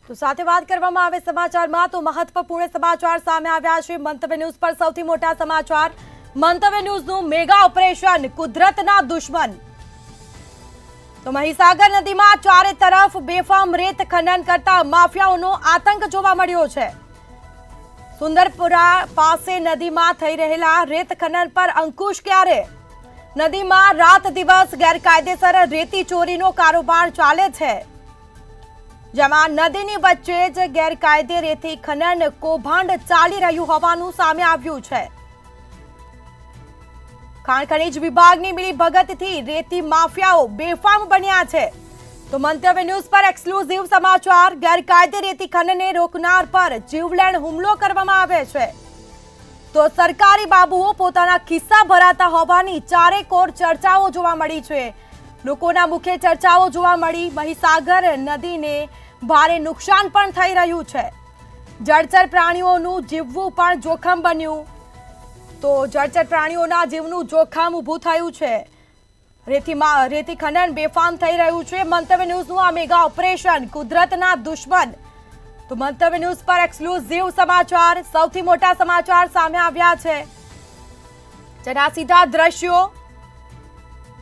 તો સાથે વાત કરવામાં આવે સમાચારમાં તો મહત્વપૂર્ણ સમાચાર સામે આવ્યા છે। મંતવ્ય ન્યૂઝ પર સૌથી મોટા સમાચાર। મંતવ્ય ન્યૂઝનું મેગા ઓપરેશન કુદરતના દુશ્મન। તો મહીસાગર નદીમાં ચારે તરફ બેફામ રેત ખનન કરતા માફિયાઓનો આતંક જોવા મળ્યો છે। સુંદરપુરા પાસે નદીમાં થઈ રહેલા રેત ખનન પર અંકુશ ક્યારે? નદીમાં રાત દિવસ ગેરકાયદેસર રેતી ચોરીનો કારોબાર ચાલે છે, જેમાં નદીની વચ્ચે જ ગેરકાયદે રેતી ખનન કૌભાંડ ચાલી રહ્યું હોવાનું સામે આવ્યું છે। ખાણ ખનીજ વિભાગની મિલીભગતથી રેતી માફિયાઓ બેફામ બન્યા છે। તો મંતવ્ય ન્યૂઝ પર એક્સક્લુઝિવ સમાચાર। ગેરકાયદે રેતી ખનનને રોકનાર પર જીવલેણ હુમલો કરવામાં આવે છે તો સરકારી બાબુઓ પોતાના ખિસ્સા ભરાતા હોવાની ચારેકોર ચર્ચાઓ જોવા મળી છે। લોકોના મુખ્ય ચર્ચાઓ જોવા મળી। મહીસાગર નદીને ભારે નુકસાન પણ થઈ રહ્યું છે। જળચર પ્રાણીઓનું જીવવું પણ જોખમ બન્યું। તો જળચર પ્રાણીઓના જીવનું જોખમ ઊભું થયું છે। રેતી ખનન બેફામ થઈ રહ્યું છે। મંતવ્ય ન્યૂઝનું આ મેગા ઓપરેશન કુદરતના દુશ્મન। તો મંતવ્ય ન્યૂઝ પર એક્સક્લુઝિવ સમાચાર, સૌથી મોટા સમાચાર સામે આવ્યા છે, જેના સીધા દ્રશ્યો।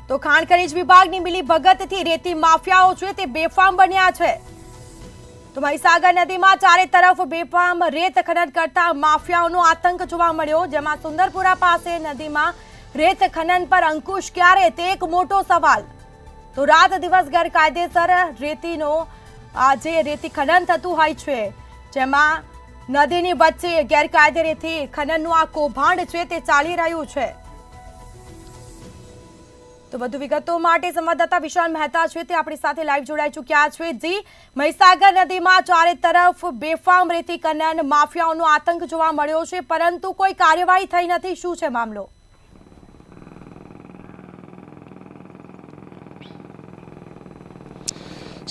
તો ખાણ ખનીજ વિભાગની મિલીભગતથી રેતી માફિયાઓ છે તે બેફામ બન્યા છે। તો મહીસાગર નદીમાં ચારે તરફ બેફામ રેત ખનન કરતા માફિયાઓનો આતંક જોવા મળ્યો, જેમાં સુંદરપુરા પાસે નદીમાં રેત ખનન પર અંકુશ ક્યારે, તે એક મોટો સવાલ। તો રાત દિવસ ગેરકાયદેસર રેતીનો જે રેતી ખનન થતું હોય છે, જેમાં નદીની વચ્ચે ગેરકાયદે રેતી ખનનનું આ કૌભાંડ છે તે ચાલી રહ્યું છે। તો વધુ વિગતો માટે સંવાદદાતા વિશાલ મહેતા છે, તે આપણી સાથે લાઈવ જોડાઈ ચૂક્યા છે। જી, મહીસાગર નદીમાં ચારે તરફ બેફામ રેતી ખનન માફિયાઓનો આતંક જોવા મળ્યો છે, પરંતુ કોઈ કાર્યવાહી થઈ નથી, શું છે મામલો?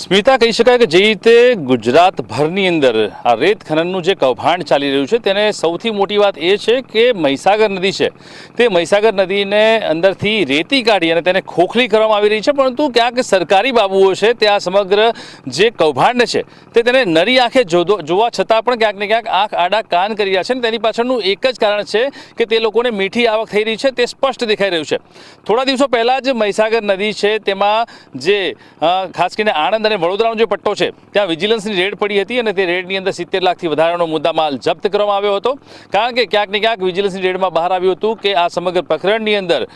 સ્મિતા, કહી શકાય કે જે રીતે ગુજરાતભરની અંદર આ રેત ખનનનું જે કૌભાંડ ચાલી રહ્યું છે તેને સૌથી મોટી વાત એ છે કે મહીસાગર નદી છે તે મહીસાગર નદીને અંદરથી રેતી કાઢી અને તેને ખોખલી કરવામાં આવી રહી છે, પરંતુ ક્યાંક સરકારી બાબુઓ છે તે આ સમગ્ર જે કૌભાંડ છે તે તેને નરી આંખે જોવા છતાં પણ ક્યાંક ને ક્યાંક આંખ આડા કાન કરી રહ્યા છે। તેની પાછળનું એક જ કારણ છે કે તે લોકોને મીઠી આવક થઈ રહી છે તે સ્પષ્ટ દેખાઈ રહ્યું છે। થોડા દિવસો પહેલાં જ મહીસાગર નદી છે તેમાં જે ખાસ કરીને આણંદ અને વડોદરાનો જે પટ્ટો છે ત્યાં વિજિલન્સની રેડ પડી હતી અને તે રેડની અંદર 70 લાખથી વધારાનો મુદ્દામાલ જપ્ત કરવામાં આવ્યો હતો, કારણ કે ક્યાંક ને ક્યાંક વિજિલન્સની રેડમાં બહાર આવ્યું હતું કે આ સમગ્ર પ્રકરણની અંદર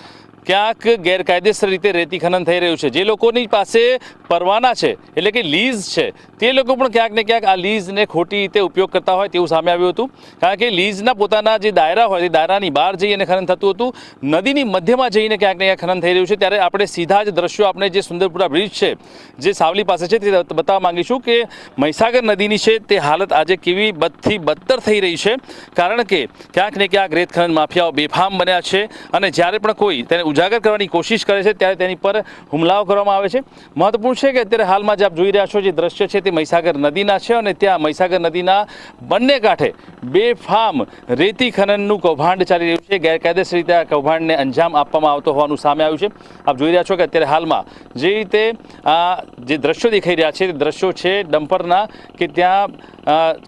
ક્યાંક ગેરકાયદેસર રીતે રેતી ખનન થઈ રહ્યું છે। જે લોકોની પાસે પરવાના છે એટલે કે લીઝ છે તે લોકો પણ ક્યાંક ને ક્યાંક આ લીઝને ખોટી રીતે ઉપયોગ કરતા હોય તેવું સામે આવ્યું હતું, કારણ કે લીઝના પોતાના જે દાયરા હોય તે દાયરાની બહાર જઈ અને ખનન થતું હતું, નદીની મધ્યમાં જઈને ક્યાંક ને ક્યાંક ખનન થઈ રહ્યું છે। ત્યારે આપણે સીધા જ દ્રશ્યો આપણે જે સુંદરપુરા બ્રિજ છે જે સાવલી પાસે છે તે બતાવવા માંગીશું કે મહીસાગર નદીની છે તે હાલત આજે કેવી બદથી બદતર થઈ રહી છે, કારણ કે ક્યાંક ને ક્યાંક રેત ખનન માફિયાઓ બેફામ બન્યા છે અને જ્યારે પણ કોઈ તેને ઉજાગર કરવાની કોશિશ કરે છે ત્યારે તેની પર હુમલાઓ કરવામાં આવે છે। મહત્વપૂર્ણ છે કે અત્યારે હાલમાં જે આપ જોઈ રહ્યા છો જે દ્રશ્ય છે તે મહીસાગર નદીના છે અને ત્યાં મહીસાગર નદીના બંને કાંઠે બેફામ રેતી ખનનનું કૌભાંડ ચાલી રહ્યું છે। ગેરકાયદેસર રીતે આ કૌભાંડને અંજામ આપવામાં આવતો હોવાનું સામે આવ્યું છે। આપ જોઈ રહ્યા છો કે અત્યારે હાલમાં જે રીતે આ જે દ્રશ્યો દેખાઈ રહ્યા છે તે દ્રશ્યો છે ડમ્પરના, કે ત્યાં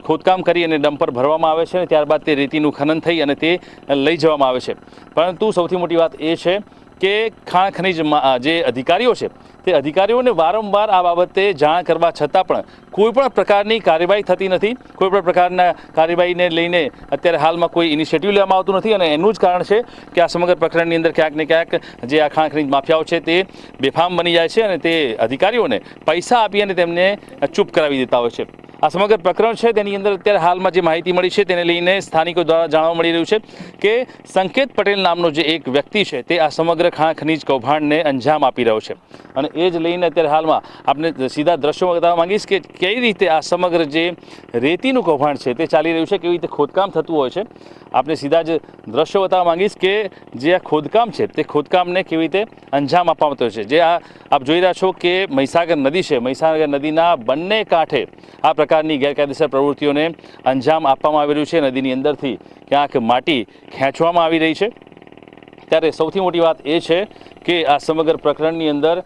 ખોદકામ કરી અને ડમ્પર ભરવામાં આવે છે અને ત્યારબાદ તે રેતીનું ખનન થઈ અને તે લઈ જવામાં આવે છે। પરંતુ સૌથી મોટી વાત એ છે કે ખાણ ખનીજ જે અધિકારીઓ છે તે અધિકારીઓને વારંવાર આ બાબતે જાણ કરવા છતાં પણ કોઈ પણ પ્રકારની કાર્યવાહી થતી નથી, કોઈ પણ પ્રકારના કાર્યવાહીને લઈને અત્યારે હાલમાં કોઈ ઇનિશિયેટિવ લેવામાં આવતું નથી અને એનું જ કારણ છે કે આ સમગ્ર પ્રકરણની અંદર ક્યાંક ને ક્યાંક જે આ ખાણ ખનીજ માફિયાઓ છે તે બેફામ બની જાય છે અને તે અધિકારીઓને પૈસા આપી અને તેમને ચૂપ કરાવી દેતા હોય છે। આ સમગ્ર પ્રકરણ છે તેની અંદર અત્યારે હાલમાં જે માહિતી મળી છે તેને લઈને સ્થાનિકો દ્વારા જાણવા મળી રહ્યું છે કે સંકેત પટેલ નામનો જે એક વ્યક્તિ છે તે આ સમગ્ર ખાણ ખનીજ કૌભાંડને અંજામ આપી રહ્યો છે અને એ જ લઈને અત્યારે હાલમાં આપણે સીધા દ્રશ્યોમાં બતાવવા માંગીશ કે કઈ રીતે આ સમગ્ર જે રેતીનું કૌભાંડ છે તે ચાલી રહ્યું છે, કેવી રીતે ખોદકામ થતું હોય છે। આપણે સીધા જ દ્રશ્યો બતાવવા માંગીશ કે જે આ ખોદકામ છે તે ખોદકામને કેવી રીતે અંજામ આપવામાં આવ્યો છે। જે આપ જોઈ રહ્યા છો કે મહીસાગર નદી છે, મહીસાગર નદીના બંને કાંઠે આ પ્રકારની ગેરકાયદેસર પ્રવૃત્તિઓને અંજામ આપવામાં આવી રહ્યું છે। નદીની અંદરથી ક્યાંક માટી ખેંચવામાં આવી રહી છે। ત્યારે સૌથી મોટી વાત એ છે કે આ સમગ્ર પ્રકરણની અંદર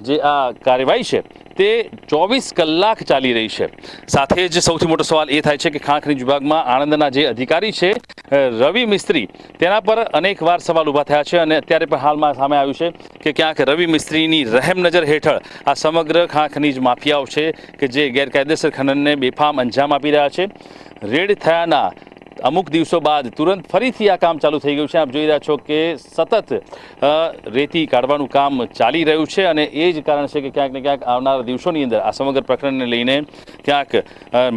જે આ કાર્યવાહી છે તે 24 કલાક ચાલી રહી છે। સાથે જ સૌથી મોટો સવાલ એ થાય છે કે ખાણ ખનીજ વિભાગમાં આણંદના જે અધિકારી છે રવિ મિસ્ત્રી, તેના પર અનેકવાર સવાલ ઊભા થયા છે અને અત્યારે પણ હાલમાં સામે આવ્યું છે કે ક્યાંક રવિ મિસ્ત્રીની રહેમ નજર હેઠળ આ સમગ્ર ખાણ ખનીજ માફિયાઓ છે કે જે ગેરકાયદેસર ખનનને બેફામ અંજામ આપી રહ્યા છે। રેડ થયાના અમુક દિવસો બાદ તુરંત ફરીથી આ કામ ચાલુ થઈ ગયું છે। આપ જોઈ રહ્યા છો કે સતત રેતી કાઢવાનું કામ ચાલી રહ્યું છે અને એ જ કારણ છે કે ક્યાંક ને ક્યાંક આવનારા દિવસોની અંદર આ સમગ્ર પ્રકરણને લઈને ક્યાંક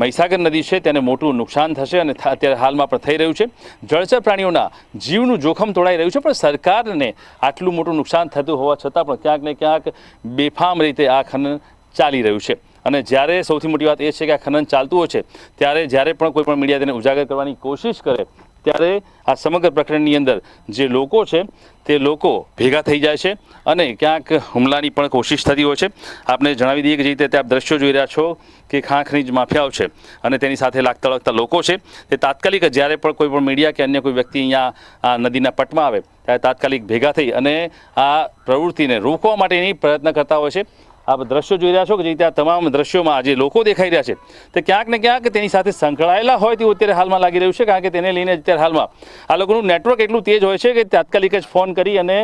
મહીસાગર નદી છે તેને મોટું નુકસાન થશે અને અત્યારે હાલમાં પણ થઈ રહ્યું છે। જળચર પ્રાણીઓના જીવનું જોખમ તોડાઈ રહ્યું છે, પણ સરકારને આટલું મોટું નુકસાન થતું હોવા છતાં પણ ક્યાંક ને ક્યાંક બેફામ રીતે આ ખનન ચાલી રહ્યું છે। અને જ્યારે સૌથી મોટી વાત એ છે કે આ ખનન ચાલતું હોય છે ત્યારે જ્યારે પણ કોઈ પણ મીડિયા તેને ઉજાગર કરવાની કોશિશ કરે ત્યારે આ સમગ્ર પ્રકરણની અંદર જે લોકો છે તે લોકો ભેગા થઈ જાય છે અને ક્યાંક હુમલાની પણ કોશિશ થતી હોય છે। આપને જણાવી દઈએ કે જે રીતે આપ દ્રશ્યો જોઈ રહ્યા છો કે ખાણ ખનીજ માફિયાઓ છે અને તેની સાથે લાગતા વળગતા લોકો છે તે તાત્કાલિક જ્યારે પણ કોઈ પણ મીડિયા કે અન્ય કોઈ વ્યક્તિ અહીંયા આ નદીના પટમાં આવે ત્યારે તાત્કાલિક ભેગા થઈ અને આ પ્રવૃત્તિને રોકવા માટેની પ્રયત્ન કરતા હોય છે। આપ દ્રશ્યો જોઈ રહ્યા છો કે જે રીતે આ તમામ દ્રશ્યોમાં જે લોકો દેખાઈ રહ્યા છે તે ક્યાંક ને ક્યાંક તેની સાથે સંકળાયેલા હોય તેવું અત્યારે હાલમાં લાગી રહ્યું છે, કારણ કે તેને લઈને અત્યારે હાલમાં આ લોકોનું નેટવર્ક એટલું તેજ હોય છે કે તાત્કાલિક જ ફોન કરી અને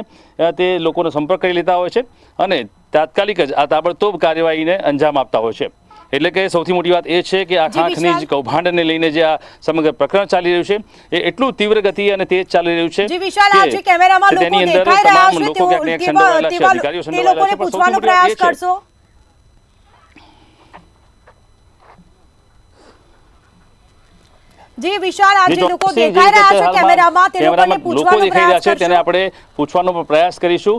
તે લોકોનો સંપર્ક કરી લેતા હોય છે અને તાત્કાલિક જ આ તાબડતોબ કાર્યવાહીને અંજામ આપતા હોય છે। એટલે કે સૌથી મોટી વાત એ છે કે આ ખાણ ખનીજ કૌભાંડને લઈને જે આ સમગ્ર પ્રકરણ ચાલી રહ્યું છે એ એટલું તીવ્ર ગતિ અને તેજ ચાલી રહ્યું છે કે તેની અંદર તમામ લોકો ક્યાંક ને ક્યાંક સંડોવાયેલા છે, અધિકારીઓ સંડોવાયેલા છે, પણ સૌથી મોટી વાત એ છે જી વિશાલ, આ જે લોકો દેખાઈ રહ્યા છે કેમેરામાં તે લોકોને પૂછવાનો પ્રયાસ કરશો, તેને આપણે પૂછવાનો પ્રયાસ કરીશું।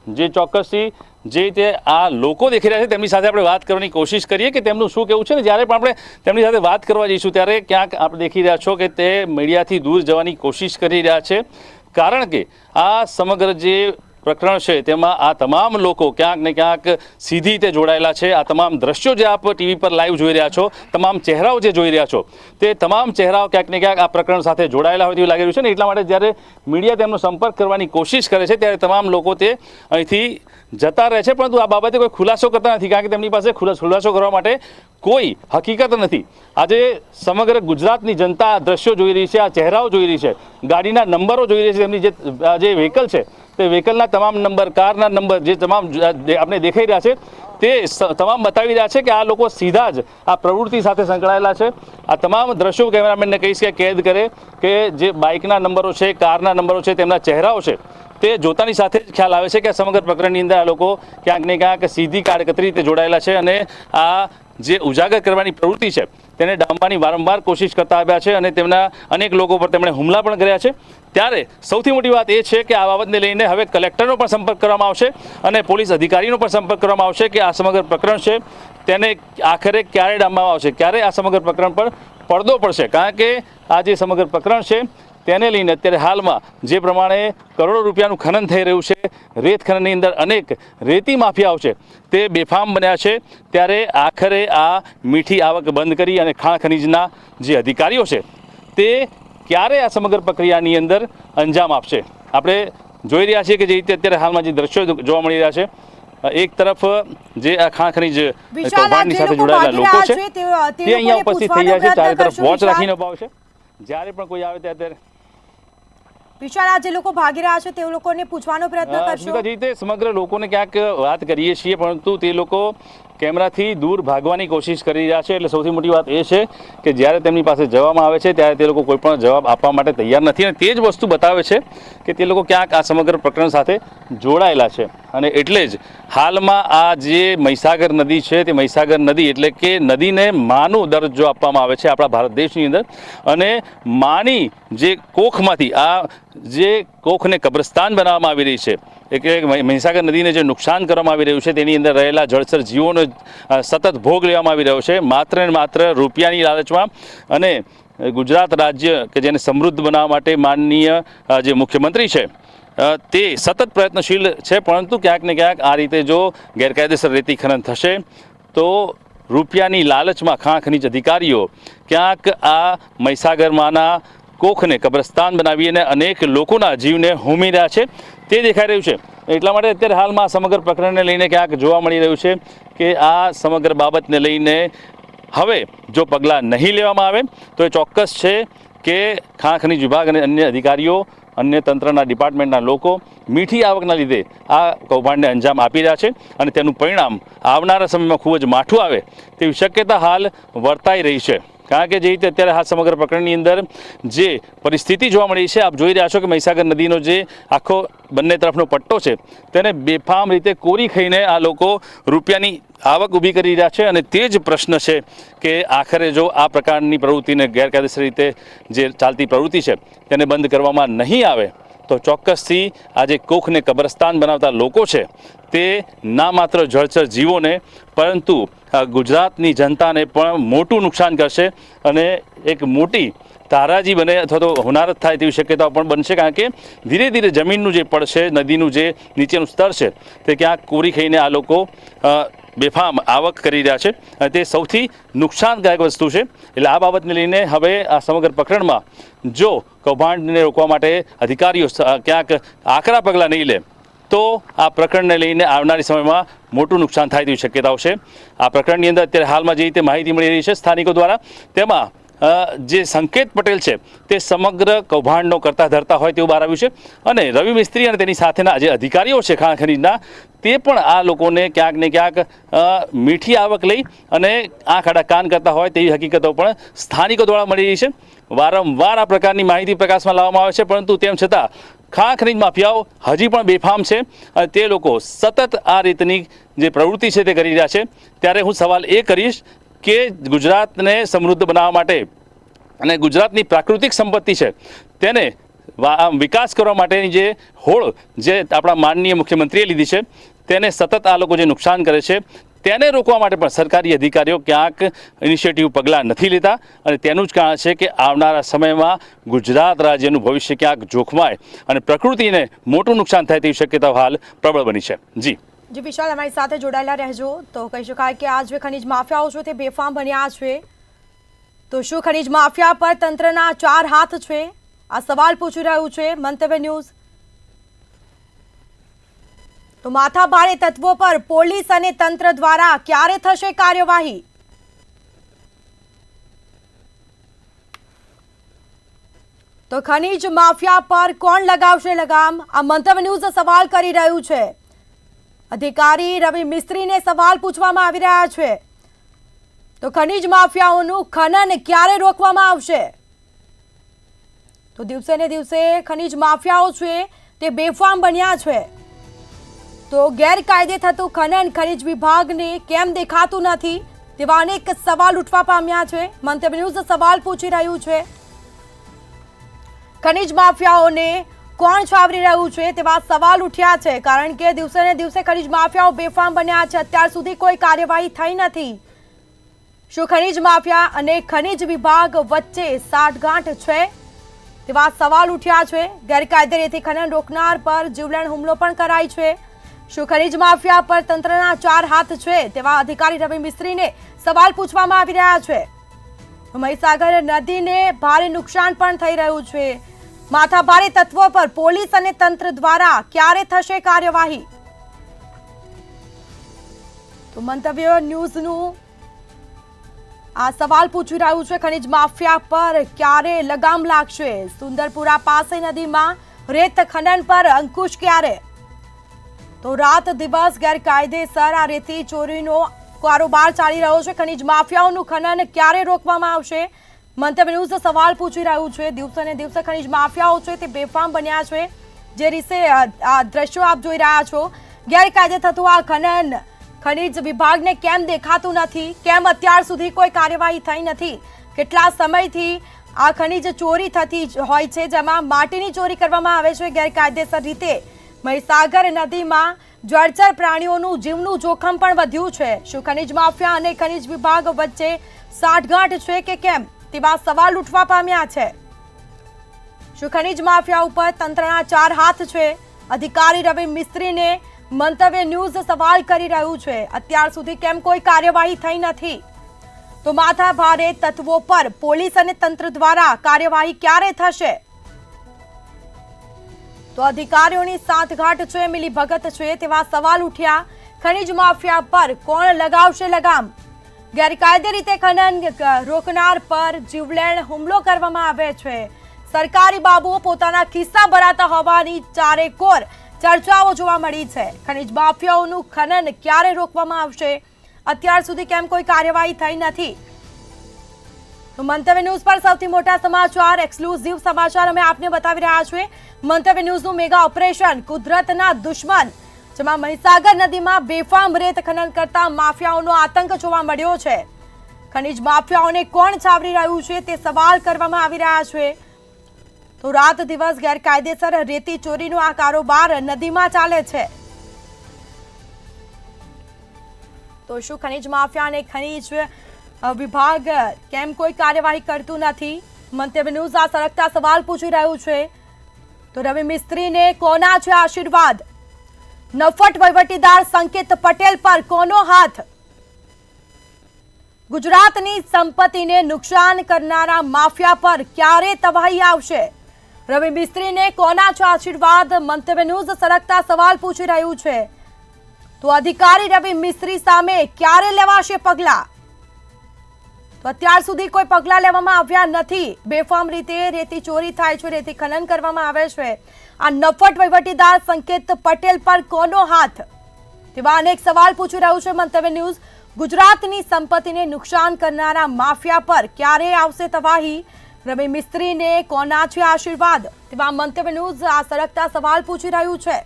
જે ચોક્કસથી જે રીતે આ લોકો દેખી રહ્યા છે તેમની સાથે આપણે વાત કરવાની કોશિશ કરીએ કે તેમનું શું કહેવું છે ને જ્યારે પણ આપણે તેમની સાથે વાત કરવા જઈશું ત્યારે ક્યાંક આપણે દેખી રહ્યા છો કે તે મીડિયાથી દૂર જવાની કોશિશ કરી રહ્યા છે, કારણ કે આ સમગ્ર જે પ્રકરણ છે તેમાં આ તમામ લોકો ક્યાંક ને ક્યાંક સીધી રીતે જોડાયેલા છે। આ તમામ દ્રશ્યો જે આપ ટીવી પર લાઈવ જોઈ રહ્યા છો, તમામ ચહેરાઓ જે જોઈ રહ્યા છો તે તમામ ચહેરાઓ ક્યાંક ને ક્યાંક આ પ્રકરણ સાથે જોડાયેલા હોય તેવું લાગી રહ્યું છે ને એટલા માટે જ્યારે મીડિયા તેમનો સંપર્ક કરવાની કોશિશ કરે છે ત્યારે તમામ લોકો તે અહીંથી જતા રહે છે, પરંતુ આ બાબતે કોઈ ખુલાસો કરતા નથી, કારણ કે તેમની પાસે ખુલાસો કરવા માટે કોઈ હકીકત નથી। આજે સમગ્ર ગુજરાતની જનતા આ દ્રશ્યો જોઈ રહી છે, આ ચહેરાઓ જોઈ રહી છે, ગાડીના નંબરો જોઈ રહી છે, તેમની જે વ્હીકલ છે તે વ્હીકલના તમામ નંબર, કારના નંબર જે તમામ આપણે દેખાઈ રહ્યા છે તે તમામ બતાવી રહ્યા છે કે આ લોકો સીધા જ આ પ્રવૃત્તિ સાથે સંકળાયેલા છે। આ તમામ દ્રશ્યો કેમેરામેનને કહીશ કે કેદ કરે કે જે બાઇકના નંબરો છે, કારના નંબરો છે, તેમના ચહેરાઓ છે તે જોતાની સાથે જ ખ્યાલ આવે છે કે આ સમગ્ર પ્રકરણની અંદર આ લોકો ક્યાંક ને ક્યાંક સીધી કારકતરી રીતે જોડાયેલા છે અને આ જે ઉજાગર કરવાની પ્રવૃત્તિ છે તેને ડામવાની વારંવાર કોશિશ કરતા આવ્યા છે અને તેમના અનેક લોકો પર તેમણે હુમલા પણ કર્યા છે। ત્યારે સૌથી મોટી વાત એ છે કે આ બાબતને લઈને હવે કલેક્ટરનો પણ સંપર્ક કરવામાં આવશે અને પોલીસ અધિકારીનો પણ સંપર્ક કરવામાં આવશે કે આ સમગ્ર પ્રકરણ છે તેને આખરે ક્યારે ડામવામાં આવશે, ક્યારે આ સમગ્ર પ્રકરણ પર પડદો પડશે, કારણ કે આ જે સમગ્ર પ્રકરણ છે તેને લઈને અત્યારે હાલમાં જે પ્રમાણે કરોડો રૂપિયાનું ખનન થઈ રહ્યું છે, રેત ખનનની અંદર અનેક રેતી માફિયાઓ છે તે બેફામ બન્યા છે, ત્યારે આખરે આ મીઠી આવક બંધ કરી અને ખાણ ખનીજના જે અધિકારીઓ છે તે ક્યારે આ સમગ્ર પ્રક્રિયાની અંદર અંજામ આપશે। આપણે જોઈ રહ્યા છીએ કે જે રીતે અત્યારે હાલમાં જે દ્રશ્યો જોવા મળી રહ્યા છે, એક તરફ જે આ ખાણ ખનીજ કૌભાંડની સાથે જોડાયેલા લોકો છે તે અહીંયા ઉપસ્થિત થઈ ગયા છે, ચારે તરફ વોચ રાખીને ઉભા છે, જ્યારે પણ કોઈ આવે ત્યારે વિશાલ, આ જે લોકો ભાગી રહ્યા છે તે લોકોને પૂછવાનો પ્રયત્ન કરશો? જે રીતે સમગ્ર લોકોને ક્યાંક વાત કરીએ છીએ પરંતુ તે લોકો કેમેરાથી દૂર ભાગવાની કોશિશ કરી રહ્યા છે, એટલે સૌથી મોટી વાત એ છે કે જ્યારે તેમની પાસે જવામાં આવે છે ત્યારે તે લોકો કોઈ પણ જવાબ આપવા માટે તૈયાર નથી અને તે જ વસ્તુ બતાવે છે કે તે લોકો ક્યાંક આ સમગ્ર પ્રકરણ સાથે જોડાયેલા છે। અને એટલે જ હાલમાં આ જે મહીસાગર નદી છે તે મહીસાગર નદી એટલે કે નદીને માનો દરજ્જો આપવામાં આવે છે આપણા ભારત દેશની અંદર, અને માની જે કોખમાંથી આ જે કોખને કબ્રસ્તાન બનાવવામાં આવી રહી છે, એટલે મહીસાગર નદીને જે નુકસાન કરવામાં આવી રહ્યું છે તેની અંદર રહેલા જળચર જીવોનો સતત ભોગ લેવામાં આવી રહ્યો છે માત્ર ને માત્ર રૂપિયાની લાલચમાં। અને ગુજરાત રાજ્ય કે જેને સમૃદ્ધ બનાવવા માટે માનનીય જે મુખ્યમંત્રી છે તે સતત પ્રયત્નશીલ છે, પરંતુ ક્યાંક ને ક્યાંક આ રીતે જો ગેરકાયદેસર રેતી ખનન થશે તો રૂપિયાની લાલચમાં ખાણ ખનીજ અધિકારીઓ ક્યાંક આ મહીસાગરમાંના કોખને કબ્રસ્તાન બનાવી અને અનેક લોકોના જીવને હોમી રહ્યા છે તે દેખાઈ રહ્યું છે। એટલા માટે અત્યારે હાલમાં આ સમગ્ર પ્રકરણને લઈને ક્યાંક જોવા મળી રહ્યું છે કે આ સમગ્ર બાબતને લઈને હવે જો પગલાં નહીં લેવામાં આવે તો એ ચોક્કસ છે કે ખાણ ખનીજ વિભાગ અને અન્ય અધિકારીઓ અન્ય તંત્રના ડિપાર્ટમેન્ટના લોકો મીઠી આવકના લીધે આ કૌભાંડને અંજામ આપી રહ્યા છે અને તેનું પરિણામ આવનારા સમયમાં ખૂબ જ માઠું આવે તેવી શક્યતા હાલ વર્તાઈ રહી છે। કારણ કે જે રીતે અત્યારે આ સમગ્ર પ્રકરણની અંદર જે પરિસ્થિતિ જોવા મળી છે, આપ જોઈ રહ્યા છો કે મહીસાગર નદીનો જે આખો બંને તરફનો પટ્ટો છે તેને બેફામ રીતે કોરી ખાઈને આ લોકો રૂપિયાની આવક ઊભી કરી રહ્યા છે અને તે જ પ્રશ્ન છે કે આખરે જો આ પ્રકારની પ્રવૃત્તિને ગેરકાયદેસર રીતે જે ચાલતી પ્રવૃત્તિ છે તેને બંધ કરવામાં નહીં આવે તો ચોક્કસથી આ જે કોખને કબ્રસ્તાન બનાવતા લોકો છે તે ના માત્ર જળચર જીવોને પરંતુ ગુજરાતની જનતાને પણ મોટું નુકસાન કરશે અને એક મોટી તારાજી બને અથવા તો હોનારત થાય તેવી શક્યતાઓ પણ બનશે। કારણ કે ધીરે ધીરે જમીનનું જે પડ છે, નદીનું જે નીચેનું સ્તર છે તે ક્યાંક કોરી ખાઈને આ લોકો બેફામ આવક કરી રહ્યા છે અને તે સૌથી નુકસાનકારક વસ્તુ છે। એટલે આ બાબતને લઈને હવે આ સમગ્ર પ્રકરણમાં જો કૌભાંડને રોકવા માટે અધિકારીઓ ક્યાંક આકરા પગલાં નહીં લે તો આ પ્રકરણને લઈને આવનારી સમયમાં મોટું નુકસાન થાય તેવી શક્યતાઓ છે। આ પ્રકરણની અંદર અત્યારે હાલમાં જે રીતે માહિતી મળી રહી છે સ્થાનિકો દ્વારા, તેમાં જે સંકેત પટેલ છે તે સમગ્ર કૌભાંડનો કરતા ધરતા હોય તેવું બહાર આવ્યું છે અને રવિ મિસ્ત્રી અને તેની સાથેના જે અધિકારીઓ છે ખાણ ખનીજના તે પણ આ લોકોને ક્યાંક ને ક્યાંક મીઠી આવક લઈ અને આંખ આડા કાન કરતા હોય તેવી હકીકતો પણ સ્થાનિકો દ્વારા મળી રહી છે। વારંવાર આ પ્રકારની માહિતી પ્રકાશમાં લાવવામાં આવે છે પરંતુ તેમ છતાં ખાણ ખનીજ માફિયાઓ હજી પણ બેફામ છે અને તે લોકો સતત આ રીતની જે પ્રવૃત્તિ છે તે કરી રહ્યા છે। ત્યારે હું સવાલ એ કરીશ કે ગુજરાતને સમૃદ્ધ બનાવવા માટે અને ગુજરાતની પ્રાકૃતિક સંપત્તિ છે તેને વિકાસ કરવા માટેની જે હોળ જે આપણા માનનીય મુખ્યમંત્રીએ લીધી છે તેને સતત આ લોકો જે નુકસાન કરે છે તેને રોકવા માટે પણ સરકારી અધિકારીઓ ક્યાંક ઇનિશિયેટિવ પગલાં નથી લેતા અને તેનું જ કારણ છે કે આવનારા સમયમાં ગુજરાત રાજ્યનું ભવિષ્ય ક્યાંક જોખમાય અને પ્રકૃતિને મોટું નુકસાન થાય તેવી શક્યતાઓ હાલ પ્રબળ બની છે। જી વિશાલ, અમારી સાથે જોડાયેલા રહેજો। તો કહી શકાય કે આ જે ખનીજ માફિયાઓ છે તે બેફામ બન્યા છે, તો શું ખનીજ માફિયા પર તંત્રના 4 હાથ છે? આ સવાલ પૂછી રહ્યું છે મંતવ્ય ન્યૂઝ। તો માથાભારે તત્વો પર પોલીસ અને તંત્ર દ્વારા ક્યારે થશે કાર્યવાહી? તો ખનીજ માફિયા પર કોણ લગાવશે લગામ? આ મંતવ્ય ન્યૂઝ સવાલ કરી રહ્યું છે। અધિકારી રવિ મિસ્ત્રીને સવાલ પૂછવામાં આવી રહ્યા છે। તો ખનીજ માફિયાઓનું ખનન ક્યારે રોકવામાં આવશે? તો દિવસે ને દિવસે ખનીજ માફિયાઓ છે તે બેફામ બન્યા છે, તો ગેરકાયદે થતું ખનન ખનીજ વિભાગને કેમ દેખાતું નથી તેવા અનેક સવાલ ઉઠવા પામ્યા છે। મંતવ્ય ન્યૂઝ સવાલ પૂછી રહ્યું છે, ખનીજ માફિયાઓને કોણ છાવરી રહ્યું છે તેવા સવાલ ઉઠ્યા છે। કારણ કે દિવસે ને દિવસે ખનીજ માફિયાઓ બેફામ બન્યા છે, અત્યાર સુધી કોઈ કાર્યવાહી થઈ નથી। શું ખનીજ માફિયા અને ખનીજ વિભાગ વચ્ચે સાઠગાંઠ છે તેવા સવાલ ઉઠ્યા છે। ગેરકાયદે રીતે ખનન રોકનાર પર જીવલેણ હુમલો પણ કરાય છે। શું ખનીજ માફિયા પર તંત્રના 4 હાથ છે તેવા અધિકારી રવિ મિસ્ત્રીને સવાલ પૂછવામાં આવી રહ્યા છે। મહીસાગર નદીને ભારે નુકસાન પણ થઈ રહ્યું છે। માથાભારે તત્વો પર પોલીસ અને તંત્ર દ્વારા ક્યારે થશે કાર્યવાહી? તો મંતવ્ય ન્યૂઝનું આ સવાલ પૂછી રહ્યું છે, ખનીજ માફિયા પર ક્યારે લગામ લાગશે? સુંદરપુરા પાસે નદીમાં રેત ખનન પર અંકુશ ક્યારે? તો રાત દિવસ ગેરકાયદેસર આ રેતી ચોરીનો કારોબાર ચાલી રહ્યો છે। ખનીજ માફિયાઓનું ખનન ક્યારે રોકવામાં આવશે? મંતવ્ય ન્યૂઝ સવાલ પૂછી રહ્યું છે। દિવસે ને દિવસે ખનીજ માફિયાઓ છે તે બેફામ બન્યા છે। જે રીતે આ દ્રશ્યો આપ જોઈ રહ્યા છો, ગેરકાયદે થતું આ ખનન ખનીજ વિભાગને કેમ દેખાતું નથી? કેમ અત્યાર સુધી કોઈ કાર્યવાહી થઈ નથી? કેટલા સમયથી આ ખનીજ ચોરી થતી હોય છે, જેમાં માટીની ચોરી કરવામાં આવે છે ગેરકાયદેસર રીતે। મહીસાગર નદીમાં જળચર પ્રાણીઓનું જીવનું જોખમ પણ વધ્યું છે। શું ખનીજ માફિયા અને ખનીજ વિભાગ વચ્ચે સાઠગાંઠ છે કે કેમ તેવા સવાલ ઉઠવા પામ્યા છે। શું ખનીજ માફિયા ઉપર તંત્રના 4 હાથ છે? અધિકારી રવિ મિસ્ત્રીને મંતવ્ય ન્યૂઝ સવાલ કરી રહ્યું છે, અત્યાર સુધી કેમ કોઈ કાર્યવાહી થઈ નથી? તો માથાભારે તત્વો પર પોલીસ અને તંત્ર દ્વારા કાર્યવાહી ક્યારે થશે? તો અધિકારીઓની સાંઠગાંઠ છે, મિલીભગત છે તેવા સવાલ ઉઠ્યા. ખનીજ માફિયા પર કોણ લગાવશે લગામ? ગેરકાયદે રીતે ખનન રોકનાર પર જીવલેણ હુમલો કરવામાં આવે છે. સરકારી બાબુઓ પોતાના ખિસ્સા ભરાતા હોવાની ચારેકોર ચર્ચાઓ જોવા મળી છે. ખનીજ માફિયાઓનું ખનન ક્યારે રોકવામાં આવશે? અત્યાર સુધી કેમ કોઈ કાર્યવાહી થઈ નથી? તો મંતવ્ય ન્યૂઝ પર સૌથી મોટા સમાચાર, એક્સક્લુઝિવ સમાચાર અમે આપને બતાવી રહ્યા છીએ. મંતવ્ય ન્યૂઝનું મેગા ઓપરેશન કુદરતના દુશ્મન, જેમાં મહીસાગર નદીમાં બેફામ રેત ખનન કરતા માફિયાઓનો આતંક જોવા મળ્યો છે. ખનીજ માફિયાઓને કોણ છાવરી રહ્યું છે તે સવાલ કરવામાં આવી રહ્યા છે. તો રાત દિવસ ગેરકાયદેસર રેતી ચોરીનો આ કારોબાર નદીમાં ચાલે છે. તો શું ખનીજ માફિયા અને ખનીજ વિભાગ કેમ કોઈ કાર્યવાહી કરતું નથી? મંતવ્ય ન્યૂઝ આ સળગતા સવાલ પૂછી રહ્યું છે. તો રવિ મિસ્ત્રીને કોના છે આશીર્વાદ? નફટ વહીવટીદાર સંકેત પટેલ પર કોનો હાથ? ગુજરાતની સંપત્તિને નુકસાન કરનારા માફિયા પર ક્યારે તવાહી આવશે? રવિ મિસ્ત્રીને કોના છે આશીર્વાદ? મંતવ્ય ન્યૂઝ સળગતા સવાલ પૂછી રહ્યું છે. તો અધિકારી રવિ મિસ્ત્રી સામે ક્યારે લેવાશે પગલાં? તો અત્યાર સુધી કોઈ પગલાં લેવામાં આવ્યા નથી. બેફામ રીતે રેતી ચોરી થાય છે, રેતી ખનન કરવામાં આવે છે. આ નફટ વહીવટીદાર સંકેત પટેલ પર કોનો હાથ? તેવા અનેક સવાલ પૂછી રહ્યું છે મંતવ્ય ન્યૂઝ. ગુજરાતની સંપત્તિને નુકસાન કરનારા માફિયા પર ક્યારે આવશે તવાહી? રવિ મિસ્ત્રીને કોના છે આશીર્વાદ? તેવા મંતવ્ય ન્યૂઝ આ સળગતા સવાલ પૂછી રહ્યું છે.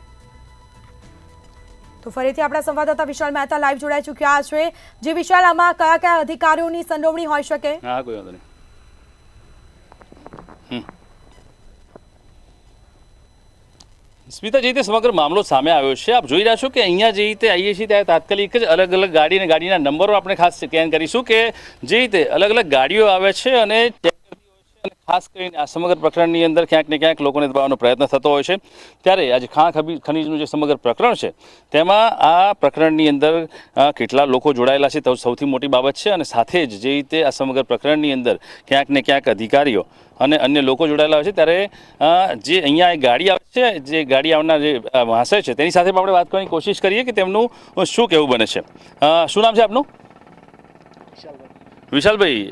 તો ફરીથી આપણા સંવાદદાતા વિશાલ મહેતા લાઈવ જોડાઈ ચૂક્યા છે. જે વિશાલ, આમાં કયા કયા અધિકારીઓની સંડોવણી હોઈ શકે? હા, કોઈ વાંધો નહીં. સ્મિતા, જે રીતે સમગ્ર મામલો સામે આવ્યો છે, આપ જોઈ રહ્યા છો કે અહીંયા જે રીતે આવીએ છીએ ત્યારે તાત્કાલિક જ અલગ અલગ ગાડી અને ગાડીના નંબરો આપણે ખાસ સ્કેન કરીશું કે જે રીતે અલગ અલગ ગાડીઓ આવે છે અને ખાસ કરીને આ સમગ્ર પ્રકરણની અંદર ક્યાંક ને ક્યાંક લોકોને દબાવવાનો પ્રયત્ન થતો હોય છે. ત્યારે આજે ખનીજનું જે સમગ્ર પ્રકરણ છે તેમાં આ પ્રકરણની અંદર કેટલા લોકો જોડાયેલા છે તો સૌથી મોટી બાબત છે. અને સાથે જ જે રીતે આ સમગ્ર પ્રકરણની અંદર ક્યાંક ને ક્યાંક અધિકારીઓ અને અન્ય લોકો જોડાયેલા હોય છે ત્યારે જે અહીંયા એક ગાડી આવે છે, જે ગાડી આવનાર જે મહાશય છે તેની સાથે આપણે વાત કરવાની કોશિશ કરીએ કે તેમનું શું કહેવું બને છે. શું નામ છે આપનું? વિશાલભાઈ,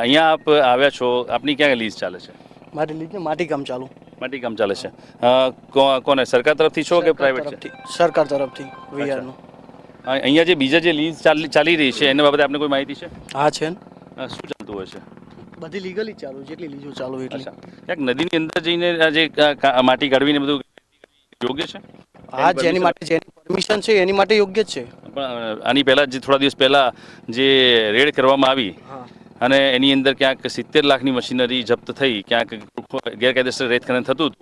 અહીંયા આપ આવ્યા છો, આપની ક્યાં લીઝ ચાલે છે? મારી લીઝ માટી કામ ચાલુ. માટી કામ ચાલે છે. કોને, સરકાર તરફથી છો કે પ્રાઇવેટ છે? સરકાર તરફથી વીઆરનું. અહીંયા જે બીજા જે લીઝ ચાલી રહી છે એના બાબતે આપને કોઈ માહિતી છે? હા છે ને. શું ચાલતું હોય છે? બધી લીગલી ચાલુ, જેટલી લીઝો ચાલુ એટલી. ક્યાંક નદીની અંદર જઈને જે માટી કાઢવીને બધું યોગ્ય છે? હા, જેની માટે જેની પરમિશન છે એની માટે યોગ્ય જ છે. પણ આની પહેલા જે થોડા દિવસ પહેલા જે રેડ કરવામાં આવી અને એની અંદર ક્યાંક 70 લાખની મશીનરી જપ્ત થઈ, ક્યાંક ગેરકાયદેસર રેત ખનન થતું હતું.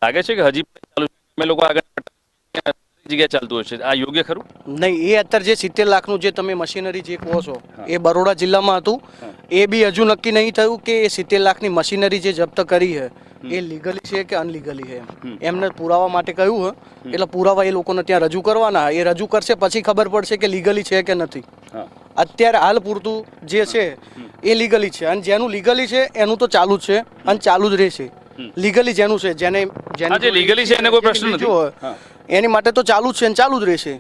લાગે છે કે હજી ચાલુ અમે લોકો આગળ જગ્યાએ ચાલતું હશે? આ યોગ્ય ખરું? નહીં, એ અત્યારે જે 70 લાખનું જે તમે મશીનરી જે કહો છો એ બરોડા જિલ્લામાં હતું. એ બી હજુ નક્કી નહીં થયું કે એ 70 લાખની મશીનરી જે જપ્ત કરી છે એ લીગલી છે કે અનલીગલી છે. એમને પુરાવા માટે કહ્યું છે, એટલે પુરાવા એ લોકોને ત્યાં રજૂ કરવાના. એ રજૂ કરશે પછી ખબર પડશે કે લીગલી છે કે નથી. અત્યારે હાલ પૂરતું જે છે એ લીગલી છે, અને જેનું લીગલી છે એનું તો ચાલુ જ છે અને ચાલુ જ રહેશે. લીગલી જેનું છે, જેને લીગલી છે એને કોઈ પ્રશ્ન નથી, એની માટે તો ચાલુ જ છે અને ચાલુ જ રહેશે.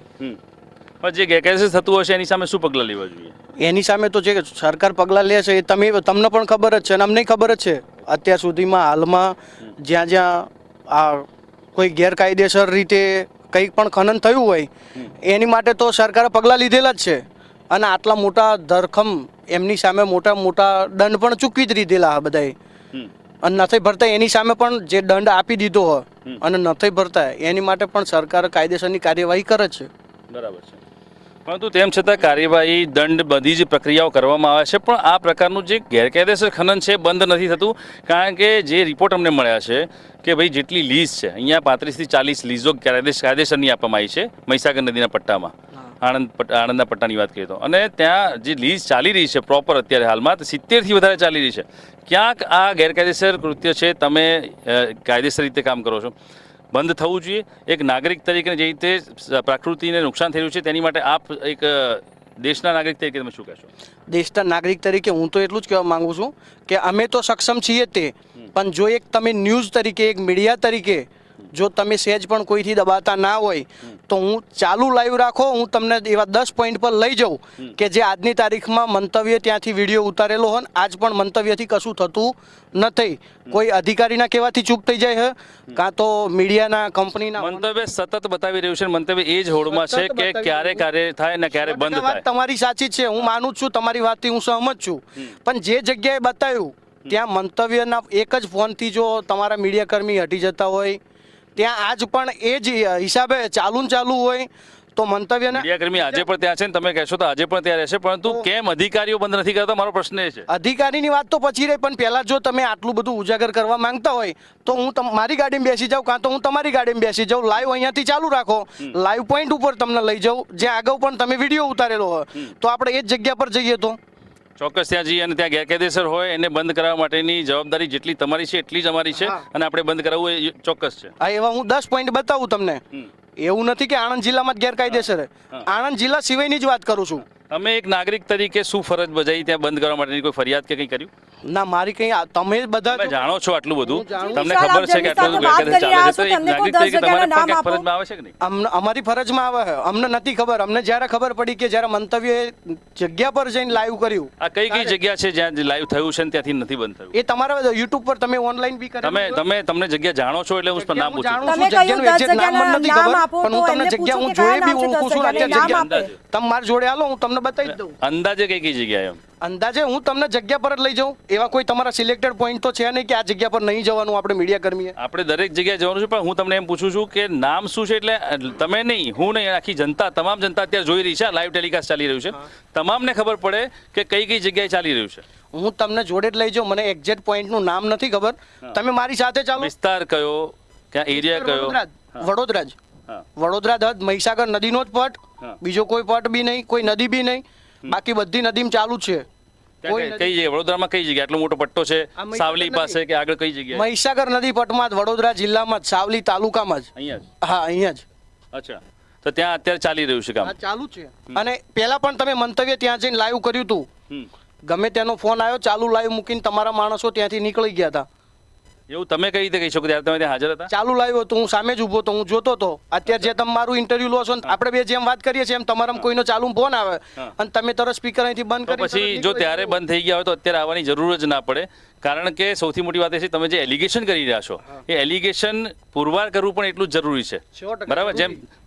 પણ જે ગેરકાયદેસર થતું હશે એની સામે શું પગલાં લેવા જોઈએ? એની સામે તો જે સરકાર પગલાં લે છે એ તમને પણ ખબર જ છે અને અમને ખબર જ છે. અત્યાર સુધીમાં હાલમાં જ્યાં જ્યાં આ કોઈ ગેરકાયદેસર રીતે કંઈક પણ ખનન થયું હોય એની માટે તો સરકારે પગલાં લીધેલા જ છે. અને આટલા મોટા ધરખમ એમની સામે મોટા મોટા દંડ પણ ચૂકવી જ દીધેલા બધાએ. અને નથી ભરતા એની સામે પણ જે દંડ આપી દીધો હોય અને નથી ભરતા એની માટે પણ સરકાર કાયદેસરની કાર્યવાહી કરે છે. બરાબર છે. પરંતુ તેમ છતાં કાર્યવાહી, દંડ, બધી જ પ્રક્રિયાઓ કરવામાં આવે છે, પણ આ પ્રકારનું જે ગેરકાયદેસર ખનન છે બંધ નથી થતું. કારણ કે જે રિપોર્ટ અમને મળ્યા છે કે ભાઈ જેટલી લીઝ છે અહીંયા 35 થી 40 લીઝો કાયદેસરની આપવામાં આવી છે મહીસાગર નદીના પટ્ટામાં. આણંદના પટ્ટાની વાત કરીએ તો, અને ત્યાં જે લીઝ ચાલી રહી છે પ્રોપર અત્યારે હાલમાં 70 થી વધારે ચાલી રહી છે. ક્યાંક આ ગેરકાયદેસર કૃત્ય છે, તમે કાયદેસર રીતે કામ કરો છો, બંધ થવું જોઈએ. એક નાગરિક તરીકે જે રીતે પ્રકૃતિને નુકસાન થઈ રહ્યું છે તેની માટે આપ એક દેશના નાગરિક તરીકે તમે શું કહેશો? દેશના નાગરિક તરીકે હું તો એટલું જ કહેવા માંગુ છું કે અમે તો સક્ષમ છીએ તે, પણ જો એક તમે ન્યૂઝ તરીકે, એક મીડિયા તરીકે જો તમે સહેજ પણ કોઈથી દબાતા ના હોય તો હું ચાલુ લાઈવ રાખો, હું તમને એવા 10 પોઈન્ટ પર લઈ જાઉં કે જે આજની તારીખમાં મંતવ્ય ત્યાંથી વિડીયો ઉતારેલો હોય, આજ પણ મંતવ્યથી કશું થતું નથી. કોઈ અધિકારીના કહેવાથી ચૂપ થઈ જાય છે, કાં તો મીડિયાના કંપનીના મંતવ્ય સતત બતાવી રહ્યું છે. મંતવ્ય એ જ હોડમાં છે કે ક્યારે કાર્ય થાય ને ક્યારે બંધ વાત થાય. તમારી સાચી છે, હું માનું છું, તમારી વાતથી હું સહમત છું. પણ જે જગ્યાએ બતાવ્યું ત્યાં મંતવ્યના એક જ ફોનથી જો તમારા મીડિયાકર્મી હટી જતા હોય, ત્યાં આજ પણ એ જ હિસાબે ચાલુ હોય તો મંતવ્યના મીડિયાકર્મી આજે પણ ત્યાં છે ને તમે કહેશો તો આજે પણ ત્યાં રહેશે, પરંતુ કેમ અધિકારીઓ બંધ નથી કરતા, મારો પ્રશ્ન એ છે. અધિકારીની વાત તો પછી રહી, પણ પહેલા જો તમે આટલું બધું ઉજાગર કરવા માંગતા હોય તો હું મારી ગાડીમાં બેસી જાઉં, કાં તો હું તમારી ગાડીમાં બેસી જાઉં, લાઈવ અહીંયાથી ચાલુ રાખો, લાઈવ પોઈન્ટ ઉપર તમને લઈ જાઉં, જ્યાં અગાઉ પણ તમે વિડીયો ઉતારેલો હોય, તો આપણે એ જ જગ્યા પર જઈએ તો ચોક્કસ ત્યાં જઈએ અને ત્યાં ગેરકાયદેસર હોય એને બંધ કરાવવા માટેની જવાબદારી જેટલી તમારી છે એટલી જ અમારી છે, અને આપણે બંધ કરાવવું એ ચોક્કસ છે. હા, એવા હું 10 પોઈન્ટ બતાવું તમને. એવું નથી કે આણંદ જિલ્લામાં જ ગેરકાયદેસર છે, આણંદ જિલ્લા સિવાયની જ વાત કરું છું. તમે એક નાગરિક તરીકે શું ફરજ બજાવી ત્યાં બંધ કરવા માટેની કોઈ ફરિયાદ કે કંઈ કર્યું? ના, મારી કઈ તમે બધા તમે જાણો છો આટલું બધું, તમને વિશાલ, ખબર છે કે આટલું બધું ગેરકાયદેસર ચાલે છે, તો એક તેમને કોઈ નાગરિક તરીકે 10 તમારે પણ નામ ક્યાંક આપો. ફરજમાં આવે છે કે નહીં? અમારી ફરજમાં આવે છે, અમને નથી ખબર. અમને જ્યારે ખબર પડી કે જ્યારે મંતવ્ય જગ્યા પર જઈને લાઈવ કર્યું. આ કઈ જગ્યા છે જ્યાં લાઈવ થયું છે ને ત્યાંથી નથી બંધ થયું? એ તમારા યુટ્યુબ પર તમે ઓનલાઈન બી તમને જગ્યા જાણો છો એટલે હું નામ પૂછું છું. તમે કહ્યું 10 નામ મને નથી નામ ખબર, આપો પણ હું તો તમને એમને જગ્યા હું પૂછો કે જોઈ બી કયા નામ છે ઓળખું છું. 10 અત્યારે નામ જગ્યા આપે. તમે મારી જોડે હાલો, હું તમને બતાવી જ દઉં. અંદાજે કઈ જગ્યાએ એમ? અંદાજે હું તમને જગ્યા પર જ લઈ જાઉં. એવા કોઈ તમારા સિલેક્ટેડ પોઈન્ટ તો છે નહીં કે આ જગ્યા પર નહીં જવાનું આપણે મીડિયા કર્મીએ. આપણે દરેક જગ્યાએ જવાનું છે, પણ હું તમને એમ પૂછું છું કે નામ શું છે, એટલે તમે નહીં, હું નહીં, આખી જનતા, તમામ જનતા અત્યારે જોઈ રહી છે, લાઈવ ટેલિકાસ્ટ ચાલી રહ્યું છે, તમામને ખબર પડે કે કઈ જગ્યાએ ચાલી રહ્યું છે. હું તમને જોડે જ લઈ જાઉં. મને એક્ઝેક્ટ પોઈન્ટનું નામ નથી ખબર, તમે મારી સાથે ચાલો. વિસ્તાર કયો, ક્યાં એરિયા કયો? વડોદરા જ. વડોદરા હદ મહીસાગર નદીનો જ પટ, બીજો કોઈ પટ બી નહીં, કોઈ નદી બી નહીં, બાકી બધી નદીમાં ચાલુ છે. કઈ જગ્યાએ વડોદરામાં કઈ જગ્યાએ આટલો મોટો પટ્ટો છે? સાવલી પાસે કે આગળ કઈ જગ્યાએ? મહીસાગર નદી પટમાં જ, વડોદરા જિલ્લામાં જ, સાવલી તાલુકામાં જ. અહીંયા જ? હા, અહીંયા જ. અચ્છા, તો ત્યાં અત્યારે ચાલી રહ્યું છે કામ? ચાલુ છે. અને પહેલા પણ તમે મંતવ્ય ત્યાં જઈને લાઈવ કર્યું હતું, ગમે તેનો ફોન આવ્યો, ચાલુ લાઈવ મૂકીને તમારા માણસો ત્યાંથી નીકળી ગયા હતા. એવું તમે કઈ રીતે કહી શકો ત્યારે તમે ત્યાં હાજર હતા? ચાલુ લાવ્યો હતો, હું સામે જ ઊભો હતો, હું જોતો હતો. અત્યારે જે તમે મારું ઇન્ટરવ્યુ લો છો ને, આપણે બે જેમ વાત કરીએ છીએ એમ તમારા કોઈનો ચાલુ ફોન આવે અને તમે તરત સ્પીકર અહીંથી બંધ કરી, પછી જો ત્યારે બંધ થઈ ગયા હોય તો અત્યારે આવવાની જરૂર જ ના પડે. કારણ કે સૌથી મોટી વાત એ છે તમે જે એલિગેશન કરી રહ્યા છો એ એલિગેશન પુરવાર કરવું પણ એટલું જ જરૂરી છે. બરાબર,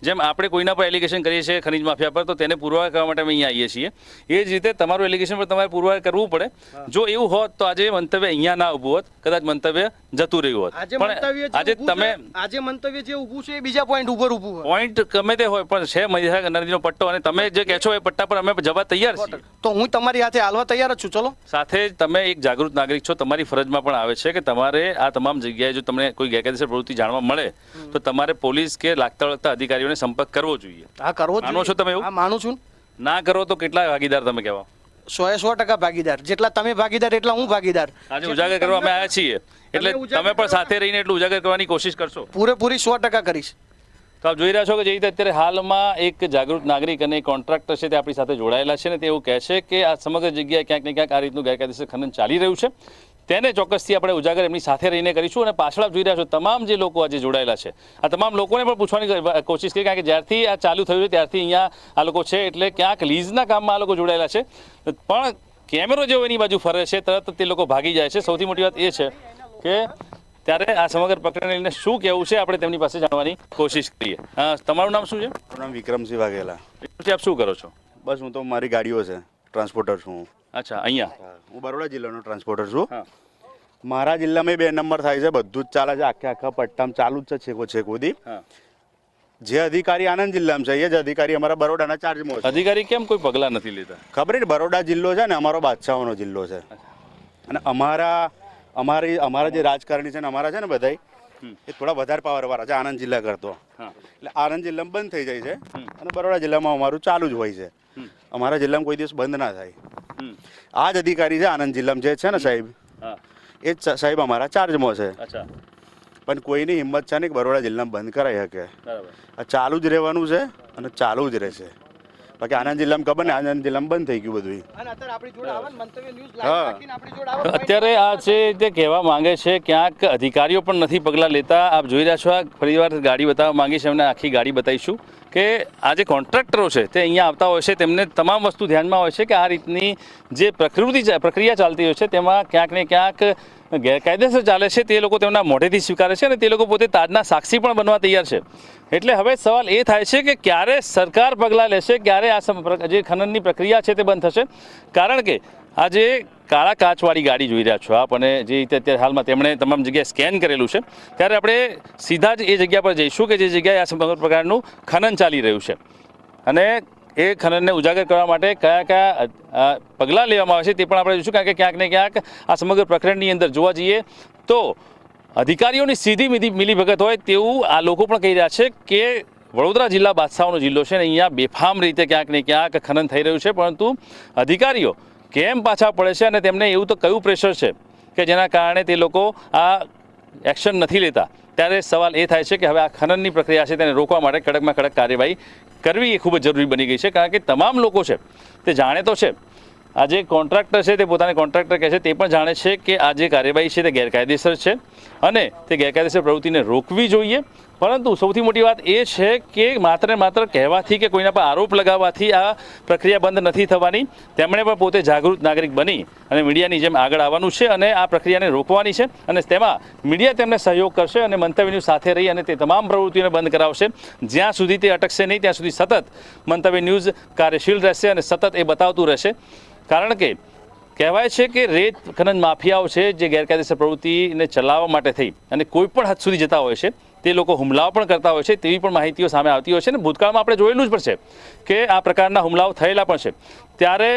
જેમ આપણે કોઈના પર એલિગેશન કરીએ છીએ ખનીજ માફિયા પર, તો તેને પુરવાર કરવા માટે અમે અહીંયા આવીએ છીએ. એ જ રીતે તમારું એલિગેશન પર તમારે પુરવાર કરવું પડે. જો એવું હોત તો આજે મંતવ્ય અહીંયા ના ઊભું હોત, કદાચ મંતવ્ય જતું રહ્યું હોત. પણ આજે તમે આજે મંતવ્ય જે ઊભું છે એ બીજા પોઈન્ટ ઉપર ઊભું હોય. પોઈન્ટ ગમે તે હોય પણ છે મહીસાગર નદીનો પટ્ટો, અને તમે જે કહો છો એ પટ્ટા પર અમે જવા તૈયાર છીએ. તો હું તમારી હાથે હાલવા તૈયાર જ છું. ચલો. સાથે જ તમે એક જાગૃત નાગરિક છો, તમારી ફરજમાં પણ આવે છે કે તમારે આ તમામ જગ્યાએ જો તમને કોઈ ગેરકાયદેસર પ્રવૃત્તિ જાણવા મળે તો તમારે પોલીસ કે લાગતા વળગતા અધિકારીઓને સંપર્ક કરવો જોઈએ. હા, કરવો જોઈએ. માનો છો તમે એવું? હા, માનું છું. ના કરો તો કેટલા ભાગીદાર તમે કહેવા? 100% ભાગીદાર. જેટલા તમે ભાગીદાર એટલા હું ભાગીદાર. આજે ઉજાગર કરવા અમે આવ્યા છીએ, એટલે તમે પણ સાથે રહીને એટલું ઉજાગર કરવાની કોશિશ કરશો? પૂરેપૂરી 100% કરીશ. તો આપ જોઈ રહ્યા છો કે જે રીતે અત્યારે હાલમાં એક જાગૃત નાગરિક અને કોન્ટ્રાક્ટર છે તે આપણી સાથે જોડાયેલા છે, ને તે એવું કહે છે કે આ સમગ્ર જગ્યાએ ક્યાંક ને ક્યાંક આ રીતનું ગેરકાયદેસર ખનન ચાલી રહ્યું છે. તેને ચોક્કસથી આપણે ઉજાગર એમની સાથે રહીને કરીશું. અને પાછળ આપ જોઈ રહ્યા છો તમામ જે લોકો આજે જોડાયેલા છે, આ તમામ લોકોને પણ પૂછવાની કોશિશ કરી, કારણ કે જ્યારથી આ ચાલુ થયું છે ત્યારથી અહીંયા આ લોકો છે, એટલે ક્યાંક લીઝના કામમાં આ લોકો જોડાયેલા છે. પણ કેમેરો જેવો એની બાજુ ફરે છે તરત તે લોકો ભાગી જાય છે. સૌથી મોટી વાત એ છે કે ત્યારે આ સમગ્ર પ્રકરણને લઈને શું કહેવું છે આપણે તેમની પાસે જાણવાની કોશિશ કરીએ. તમારું નામ શું છે? મારું નામ વિક્રમસિંહ વાઘેલા. આપ શું કરો છો? બસ હું તો મારી ગાડીઓ છે, ટ્રાન્સપોર્ટર છું હું. અચ્છા, અહીંયા હું બરોડા જિલ્લાનો ટ્રાન્સપોર્ટર છું. હા. મારા જિલ્લામાં 2 નંબર થાય છે, બધું જ ચાલે છે, આખા પટ્ટામાં ચાલુ જ છે છેકો છેકોથી. જે અધિકારી આણંદ જિલ્લામાં છે એ જ અધિકારી અમારા બરોડાના ચાર્જમાં છે. અધિકારી કેમ કોઈ પગલાં નથી લેતા? ખબર ને, બરોડા જિલ્લો છે ને અમારો બાદશાહોનો જિલ્લો છે, અને અમારા જે રાજકારણી છે ને અમારા છે ને બધા એ થોડા વધારે પાવરવાળા છે આણંદ જિલ્લા કરતો. એટલે આણંદ જિલ્લામાં બંધ થઈ જાય છે અને બરોડા જિલ્લામાં અમારું ચાલુ જ હોય છે. અમારા જિલ્લામાં કોઈ દિવસ બંધ ના થાય. આ જ અધિકારી છે આણંદ જિલ્લામાં જે છે ને સાહેબ, એ જ સાહેબ અમારા ચાર્જમાં છે. પણ કોઈની હિંમત છે ને કે બરોડા જિલ્લામાં બંધ કરાઈ શકે. આ ચાલુ જ રહેવાનું છે અને ચાલુ જ રહેશે. બાકી આણંદ જિલ્લામાં ખબર ને, આણંદ જિલ્લામાં બંધ થઈ ગયું બધું. અને અત્યારે આપણી જોડે આવે ને મંતવ્ય ન્યૂઝ હા. લાઈવ રાખીને આપણી જોડે આવે. અત્યારે આ છે તે કહેવા માંગે છે ક્યાંક અધિકારીઓ પણ નથી પગલાં લેતા. આપ જોઈ રહ્યા છો, આ ફરીવાર ગાડી બતાવવા માંગીશ, એમને આખી ગાડી બતાવીશું કે આ જે કોન્ટ્રાક્ટરો છે તે અહીંયા આવતા હોય છે, તેમને તમામ વસ્તુ ધ્યાનમાં હોય છે કે આ રીતની જે પ્રક્રિયા ચાલતી હોય છે તેમાં ક્યાંક ને ક્યાંક ગેરકાયદેસર ચાલે છે. તે લોકો તેમના મોઢેથી સ્વીકારે છે અને તે લોકો પોતે તાજના સાક્ષી પણ બનવા તૈયાર છે. એટલે હવે સવાલ એ થાય છે કે ક્યારે સરકાર પગલાં લેશે, ક્યારે આ જે ખનનની પ્રક્રિયા છે તે બંધ થશે. કારણ કે આ જે કાળા કાચવાળી ગાડી જોઈ રહ્યા છો આપ, અને જે રીતે અત્યારે હાલમાં તેમણે તમામ જગ્યાએ સ્કેન કરેલું છે, ત્યારે આપણે સીધા જ એ જગ્યા પર જઈશું કે જે જગ્યાએ આ સમગ્ર પ્રકારનું ખનન ચાલી રહ્યું છે. અને એ ખનનને ઉજાગર કરવા માટે કયા કયા પગલાં લેવામાં આવે છે તે પણ આપણે જોઈશું. કારણ કે ક્યાંક ને ક્યાંક આ સમગ્ર પ્રકરણની અંદર જોવા જઈએ તો અધિકારીઓની સીધી મિલીભગત હોય તેવું આ લોકો પણ કહી રહ્યા છે કે વડોદરા જિલ્લા બાદશાહોનો જિલ્લો છે અને અહીંયા બેફામ રીતે ક્યાંક ને ક્યાંક ખનન થઈ રહ્યું છે, પરંતુ અધિકારીઓ કેમ પાછા પડે છે અને તેમને એવું તો કયું પ્રેશર છે કે જેના કારણે તે લોકો આ એક્શન નથી લેતા. ત્યારે સવાલ એ થાય છે કે હવે આ ખનનની પ્રક્રિયા છે તેને રોકવા માટે કડકમાં કડક કાર્યવાહી કરવી એ ખૂબ જ જરૂરી બની ગઈ છે. કારણ કે તમામ લોકો છે તે જાણે તો છે, આ જે કોન્ટ્રાક્ટર છે તે પોતાને કોન્ટ્રાક્ટર કહે છે, તે પણ જાણે છે કે આ જે કાર્યવાહી છે તે ગેરકાયદેસર છે અને તે ગેરકાયદેસર પ્રવૃત્તિને રોકવી જોઈએ. પરંતુ સૌથી મોટી વાત એ છે કે માત્ર ને માત્ર કહેવાથી કે કોઈના પર આરોપ લગાવવાથી આ પ્રક્રિયા બંધ નથી થવાની. તેમણે પણ પોતે જાગૃત નાગરિક બની અને મીડિયાની જેમ આગળ આવવાનું છે અને આ પ્રક્રિયાને રોકવાની છે. અને તેમાં મીડિયા તેમને સહયોગ કરશે અને મંતવ્ય ન્યૂઝ સાથે રહી અને તે તમામ પ્રવૃત્તિઓને બંધ કરાવશે. જ્યાં સુધી તે અટકશે નહીં ત્યાં સુધી સતત મંતવ્ય ન્યૂઝ કાર્યશીલ રહેશે અને સતત એ બતાવતું રહેશે. કારણ કે કહેવાય છે કે રેત ખનન માફિયાઓ છે જે ગેરકાયદેસર પ્રવૃત્તિને ચલાવવા માટે થઈ અને કોઈ પણ હદ સુધી જતા હોય છે, તે લોકો હુમલાઓ પણ કરતા હોય છે તેવી પણ માહિતીઓ સામે આવતી હોય છે. અને ભૂતકાળમાં આપણે જોયેલું જ પણ છે કે આ પ્રકારના હુમલાઓ થયેલા પણ છે. ત્યારે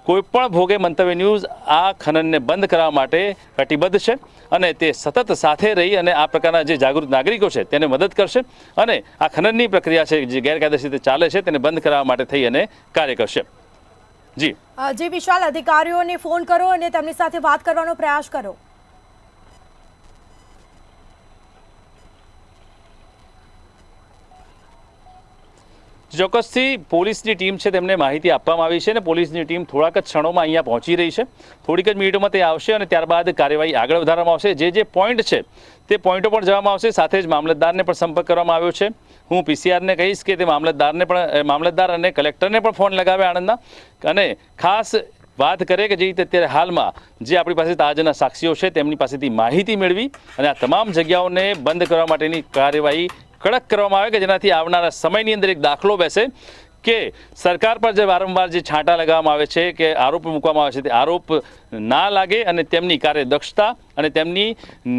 કોઈ પણ ભોગે મંતવ્ય ન્યૂઝ આ ખનનને બંધ કરવા માટે કટિબદ્ધ છે અને તે સતત સાથે રહી અને આ પ્રકારના જે જાગૃત નાગરિકો છે તેને મદદ કરશે અને આ ખનનની પ્રક્રિયા છે જે ગેરકાયદેસર રીતે ચાલે છે તેને બંધ કરવા માટે થઈ અને કાર્ય કરશે. જી વિશાલ, અધિકારીઓને ફોન કરો અને તેમની સાથે વાત કરવાનો પ્રયાસ કરો. ચોક્કસથી પોલીસની ટીમ છે તેમને માહિતી આપવામાં આવી છે અને પોલીસની ટીમ થોડાક જ ક્ષણોમાં અહીંયા પહોંચી રહી છે. થોડીક જ મિનિટોમાં તે આવશે અને ત્યારબાદ કાર્યવાહી આગળ વધારવામાં આવશે. જે પોઈન્ટ છે તે પોઈન્ટો પણ જવામાં આવશે. સાથે જ મામલતદારને પણ સંપર્ક કરવામાં આવ્યો છે. હું પીસીઆરને કહીશ કે તે મામલતદાર અને કલેક્ટરને પણ ફોન લગાવે આણંદના અને ખાસ વાત કરે કે જે રીતે અત્યારે હાલમાં જે આપણી પાસે તાજના સાક્ષીઓ છે તેમની પાસેથી માહિતી મેળવી અને આ તમામ જગ્યાઓને બંધ કરવા માટેની કાર્યવાહી કડક કરવામાં આવે કે જેનાથી આવનારા સમયની અંદર એક દાખલો બેસે કે સરકાર પર જે વારંવાર જે છાંટા લગાવવામાં આવે છે કે આરોપ મૂકવામાં આવે છે તે આરોપ ના લાગે અને તેમની કાર્યદક્ષતા અને તેમની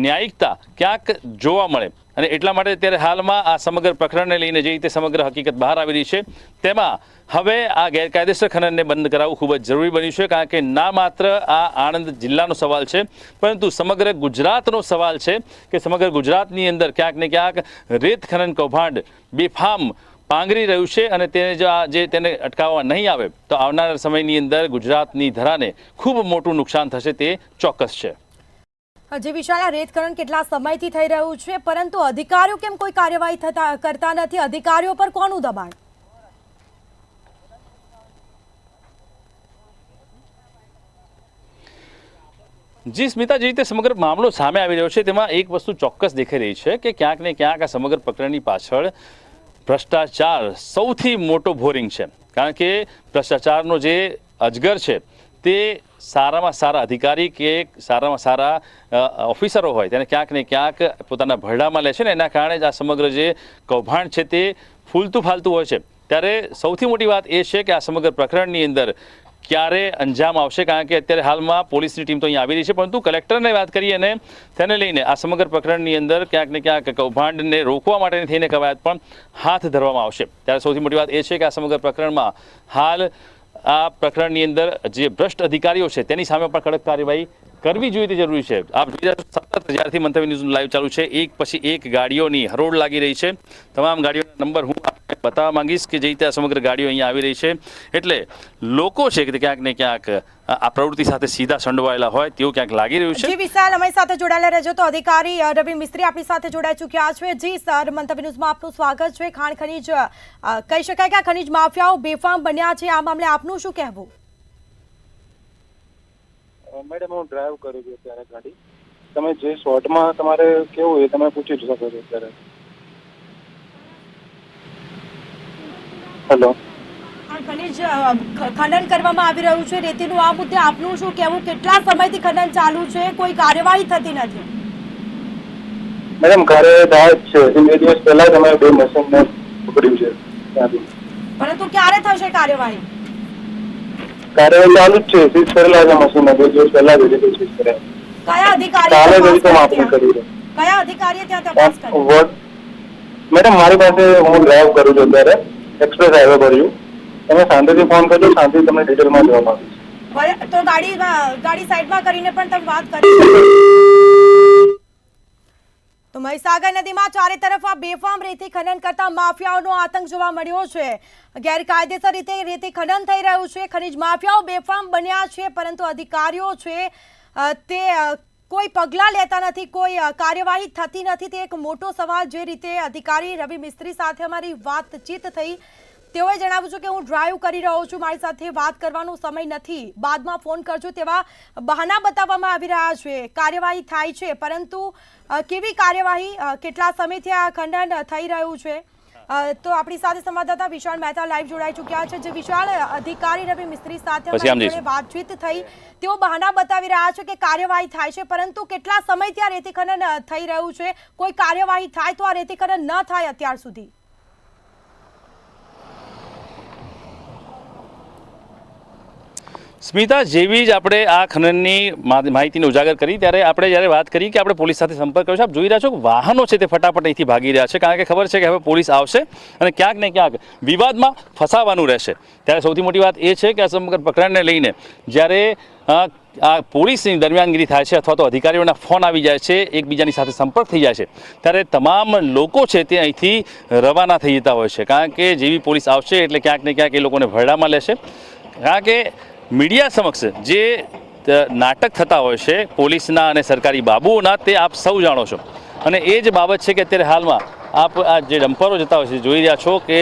ન્યાયિકતા ક્યાંક જોવા મળે. અને એટલા માટે અત્યારે હાલમાં આ સમગ્ર પ્રકરણને લઈને જે રીતે સમગ્ર હકીકત બહાર આવી રહી છે તેમાં હવે આ ગેરકાયદેસર ખનનને બંધ કરાવવું ખૂબ જ જરૂરી બન્યું છે. કારણ કે ના માત્ર આ આણંદ જિલ્લાનો સવાલ છે પરંતુ સમગ્ર ગુજરાતનો સવાલ છે કે સમગ્ર ગુજરાતની અંદર ક્યાંક ને ક્યાંક રેત ખનન કૌભાંડ બેફામ પાંગરી રહ્યું છે અને તેને અટકાવવા નહીં આવે તો આવનારા સમયની અંદર ગુજરાતની ધરાને ખૂબ મોટું નુકસાન થશે તે ચોક્કસ છે. વિશાલ, આ રેત ખનન કેટલા સમયથી થઈ રહ્યું છે પરંતુ અધિકારીઓ કેમ કોઈ કાર્યવાહી કરતા નથી? અધિકારીઓ પર કોનું દબાણ? જી સ્મિતા, જે રીતે સમગ્ર મામલો સામે આવી રહ્યો છે તેમાં એક વસ્તુ ચોક્કસ દેખાઈ રહી છે કે ક્યાંક ને ક્યાંક આ સમગ્ર પ્રકરણની પાછળ ભ્રષ્ટાચાર સૌથી મોટો બોરિંગ છે. કારણ કે ભ્રષ્ટાચારનો જે અજગર છે તે સારામાં સારા અધિકારી કે સારામાં સારા ઓફિસરો હોય તેને ક્યાંક ને ક્યાંક પોતાના ભરડામાં લે છે ને એના કારણે જ આ સમગ્ર જે કૌભાંડ છે તે ફૂલતું ફાલતું હોય છે. ત્યારે સૌથી મોટી વાત એ છે કે આ સમગ્ર પ્રકરણની અંદર ક્યારે અંજામ આવશે. કારણ કે અત્યારે હાલમાં પોલીસની ટીમ તો અહીંયા આવી રહી છે પરંતુ કલેક્ટરને વાત કરીએ અને તેને લઈને આ સમગ્ર પ્રકરણની અંદર ક્યાંક ને ક્યાંક કૌભાંડને રોકવા માટેની થઈને કવાયત પણ હાથ ધરવામાં આવશે. ત્યારે સૌથી મોટી વાત એ છે કે આ સમગ્ર પ્રકરણમાં હાલ આ પ્રકરણની અંદર જે ભ્રષ્ટ અધિકારીઓ છે તેની સામે પણ કડક કાર્યવાહી કરવી જોઈએ તે જરૂરી છે। આપ જોઈ રહ્યા છો સતત જ્યારથી મંતવ્ય ન્યૂઝ લાઈવ ચાલુ છે એક પછી એક ગાડીઓની હરોળ લાગી રહી છે। તમામ ગાડીઓના નંબર હું આપને બતાવવા માંગીશ કે જે રીતે આ સમગ્ર ગાડીઓ અહીંયા આવી રહી છે એટલે લોકો છે કે ક્યાંક ને ક્યાંક આ પ્રવૃત્તિ સાથે સીધા સંડોવાયેલા હોય તેવું ક્યાંક લાગી રહ્યું છે। જી વિશાલ, અમારી સાથે જોડાયેલા રહેજો। તો અધિકારી રવિ મિસ્ત્રી આપણી સાથે જોડાઈ ચૂક્યા છે। જી સર, મંતવ્ય ન્યૂઝમાં આપનું સ્વાગત છે। ખાણ ખનીજ કહી શકાય કે આ ખનીજ માફિયાઓ બેફામ બન્યા છે, આ મામલે આપનું શું કહેવું? મેડમ, હું ડ્રાઈવ કરું છું અત્યારે ગાડી। તમે જે શોર્ટમાં તમારે કેવું એ તમે પૂછી શકો છો અત્યારે। હેલો, ખનીજ ખનન કરવામાં આવી રહ્યું છે રેતીનું, આ મુદ્દે આપનું શું કહેવું? કેટલા સમયથી ખનન ચાલુ છે, કોઈ કાર્યવાહી થતી નથી? મેડમ કાર્યવાહી થાય જ છે। 2 દિવસ પહેલા જ અમે 2 મશીનને પકડ્યું છે ત્યાંથી। પરંતુ ક્યારે થશે કાર્યવાહી? કાર્યવાહી ચાલુ જ છે। સીઝ કરેલા છે મશીન 2 દિવસ પહેલા જ સીઝ કર્યા। કયા કાલે જ અધિકારી આપણે કરી છે। કયા અધિકારીએ ત્યાં તપાસ કરી? મેડમ, મારી પાસે હું ડ્રાઈવ કરું છું અત્યારે, એક્સપ્રેસ હાઈવે પર છું। તમે શાંતિથી ફોન કરજો, શાંતિથી તમને ડિટેલમાં જવાબ આપીશ। તો ગાડી સાઈડમાં કરીને પણ તમે વાત કરી। તો મહીસાગર નદીમાં ચારે તરફ આ બેફામ રેતી ખનન કરતા માફિયાઓનો આતંક જોવા મળ્યો છે। ગેરકાયદેસર રીતે રેતી ખનન થઈ રહ્યું છે, ખનીજ માફિયાઓ બેફામ બન્યા છે, પરંતુ અધિકારીઓ છે તે કોઈ પગલાં લેતા નથી, કોઈ કાર્યવાહી થતી નથી। તે એક મોટો સવાલ। જે રીતે અધિકારી રવિ મિસ્ત્રી સાથે અમારી વાતચીત થઈ, તેઓએ જણાવ્યું છે કે હું ડ્રાઈવ કરી રહ્યો છું, મારી સાથે વાત કરવાનો સમય નથી, બાદમાં ફોન કરજો તેવા બહાના બતાવવામાં આવી રહ્યા છે। કાર્યવાહી થાય છે, પરંતુ કેવી કાર્યવાહી, કેટલા સમયથી આ ખનન થઈ રહ્યું છે? તો આપણી સાથે સંવાદદાતા વિશાલ મહેતા લાઈવ જોડાઈ ચૂક્યા છે। જે વિશાલ, અધિકારી રવિ મિસ્ત્રી સાથે અમારી વાતચીત થઈ, તેઓ બહાના બતાવી રહ્યા છે કે કાર્યવાહી થાય છે, પરંતુ કેટલા સમયથી આ રેતી ખનન થઈ રહ્યું છે, કોઈ કાર્યવાહી થાય તો આ રેતી ખનન ન થાય અત્યાર સુધી? સ્મિતા, જેવી જ આપણે આ ખનનની માહિતીને ઉજાગર કરી ત્યારે આપણે જ્યારે વાત કરી કે આપણે પોલીસ સાથે સંપર્ક કર્યો છે, આપ જોઈ રહ્યા છો કે વાહનો છે તે ફટાફટ અહીંથી ભાગી રહ્યા છે, કારણ કે ખબર છે કે હવે પોલીસ આવશે અને ક્યાંક ને ક્યાંક વિવાદમાં ફસાવાનું રહેશે। ત્યારે સૌથી મોટી વાત એ છે કે આ સમગ્ર પ્રકરણને લઈને જ્યારે આ પોલીસની દરમિયાનગીરી થાય છે અથવા તો અધિકારીઓના ફોન આવી જાય છે, એકબીજાની સાથે સંપર્ક થઈ જાય છે, ત્યારે તમામ લોકો છે તે અહીંથી રવાના થઈ જતા હોય છે, કારણ કે જેવી પોલીસ આવશે એટલે ક્યાંક ને ક્યાંક એ લોકોને ભરડામાં લેશે। કારણ કે મીડિયા સમક્ષ જે નાટક થતા હોય છે પોલીસના અને સરકારી બાબુઓના, તે આપ સૌ જાણો છો, અને એ જ બાબત છે કે અત્યારે હાલમાં આપ આ જે ડમ્પરો જતા હોય છે જોઈ રહ્યા છો કે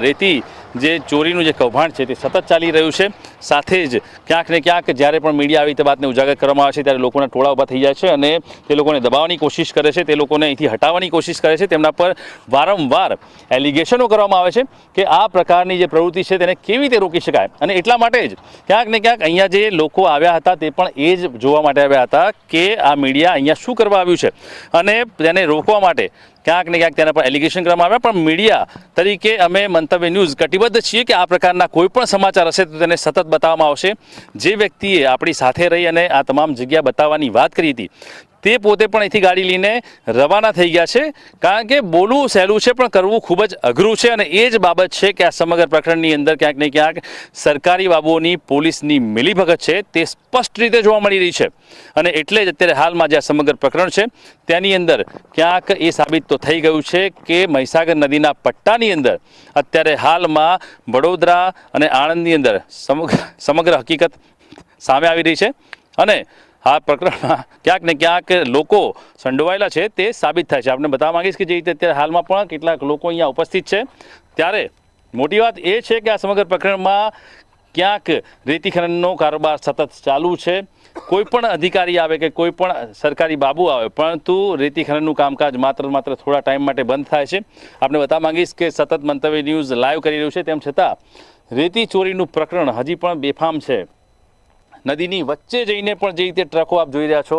રેતી જે ચોરીનું જે કૌભાંડ છે તે સતત ચાલી રહ્યું છે। સાથે જ ક્યાંક ને ક્યાંક જ્યારે પણ મીડિયા આવી તે વાતને ઉજાગર કરવામાં આવે છે ત્યારે લોકોના ટોળા ઊભા થઈ જાય છે અને તે લોકોને દબાવવાની કોશિશ કરે છે, તે લોકોને અહીંથી હટાવવાની કોશિશ કરે છે, તેમના પર વારંવાર એલિગેશનો કરવામાં આવે છે કે આ પ્રકારની જે પ્રવૃત્તિ છે તેને કેવી રીતે રોકી શકાય। અને એટલા માટે જ ક્યાંક ને ક્યાંક અહીંયા જે લોકો આવ્યા હતા તે પણ એ જ જોવા માટે આવ્યા હતા કે આ મીડિયા અહીંયા શું કરવા આવ્યું છે, અને તેને રોકવા માટે ક્યાંક ને ક્યાંક તેના પર એલિગેશન કરવામાં આવ્યા। પણ મીડિયા તરીકે અમે મંતવ્ય ન્યૂઝ કટિબદ્ધ છીએ કે આ પ્રકારના કોઈ પણ સમાચાર હશે તો તેને સતત બતાવવામાં આવશે। જે વ્યક્તિએ આપણી સાથે રહી અને આ તમામ જગ્યા બતાવવાની વાત કરી હતી તે પોતે પણ અહીંથી ગાડી લઈને રવાના થઈ ગયા છે, કારણ કે બોલવું સહેલું છે પણ કરવું ખૂબ જ અઘરું છે। અને એ જ બાબત છે કે આ સમગ્ર પ્રકરણની અંદર ક્યાંક ને ક્યાંક સરકારી બાબુઓની પોલીસની મિલીભગત છે તે સ્પષ્ટ રીતે જોવા મળી રહી છે, અને એટલે જ અત્યારે હાલમાં જે આ સમગ્ર પ્રકરણ છે તેની અંદર ક્યાંક એ સાબિત તો થઈ ગયું છે કે મહીસાગર નદીના પટ્ટાની અંદર અત્યારે હાલમાં વડોદરા અને આણંદની અંદર સમગ્ર હકીકત સામે આવી રહી છે, અને આ પ્રકરણમાં ક્યાંક ને ક્યાંક લોકો સંડોવાયેલા છે તે સાબિત થાય છે। આપણે બતાવવા માંગીશ કે જે રીતે અત્યારે હાલમાં પણ કેટલાક લોકો અહીંયા ઉપસ્થિત છે, ત્યારે મોટી વાત એ છે કે આ સમગ્ર પ્રકરણમાં ક્યાંક રેતી ખનનનો કારોબાર સતત ચાલુ છે। કોઈ પણ અધિકારી આવે કે કોઈ પણ સરકારી બાબુ આવે, પરંતુ રેતી ખનનનું કામકાજ માત્ર થોડા ટાઈમ માટે બંધ થાય છે। આપણે બતાવવા માંગીશ કે સતત મંતવ્ય ન્યૂઝ લાઈવ કરી રહ્યું છે, તેમ છતાં રેતી ચોરીનું પ્રકરણ હજી પણ બેફામ છે। નદીની વચ્ચે જઈને પણ જે રીતે ટ્રકો આપ જોઈ રહ્યા છો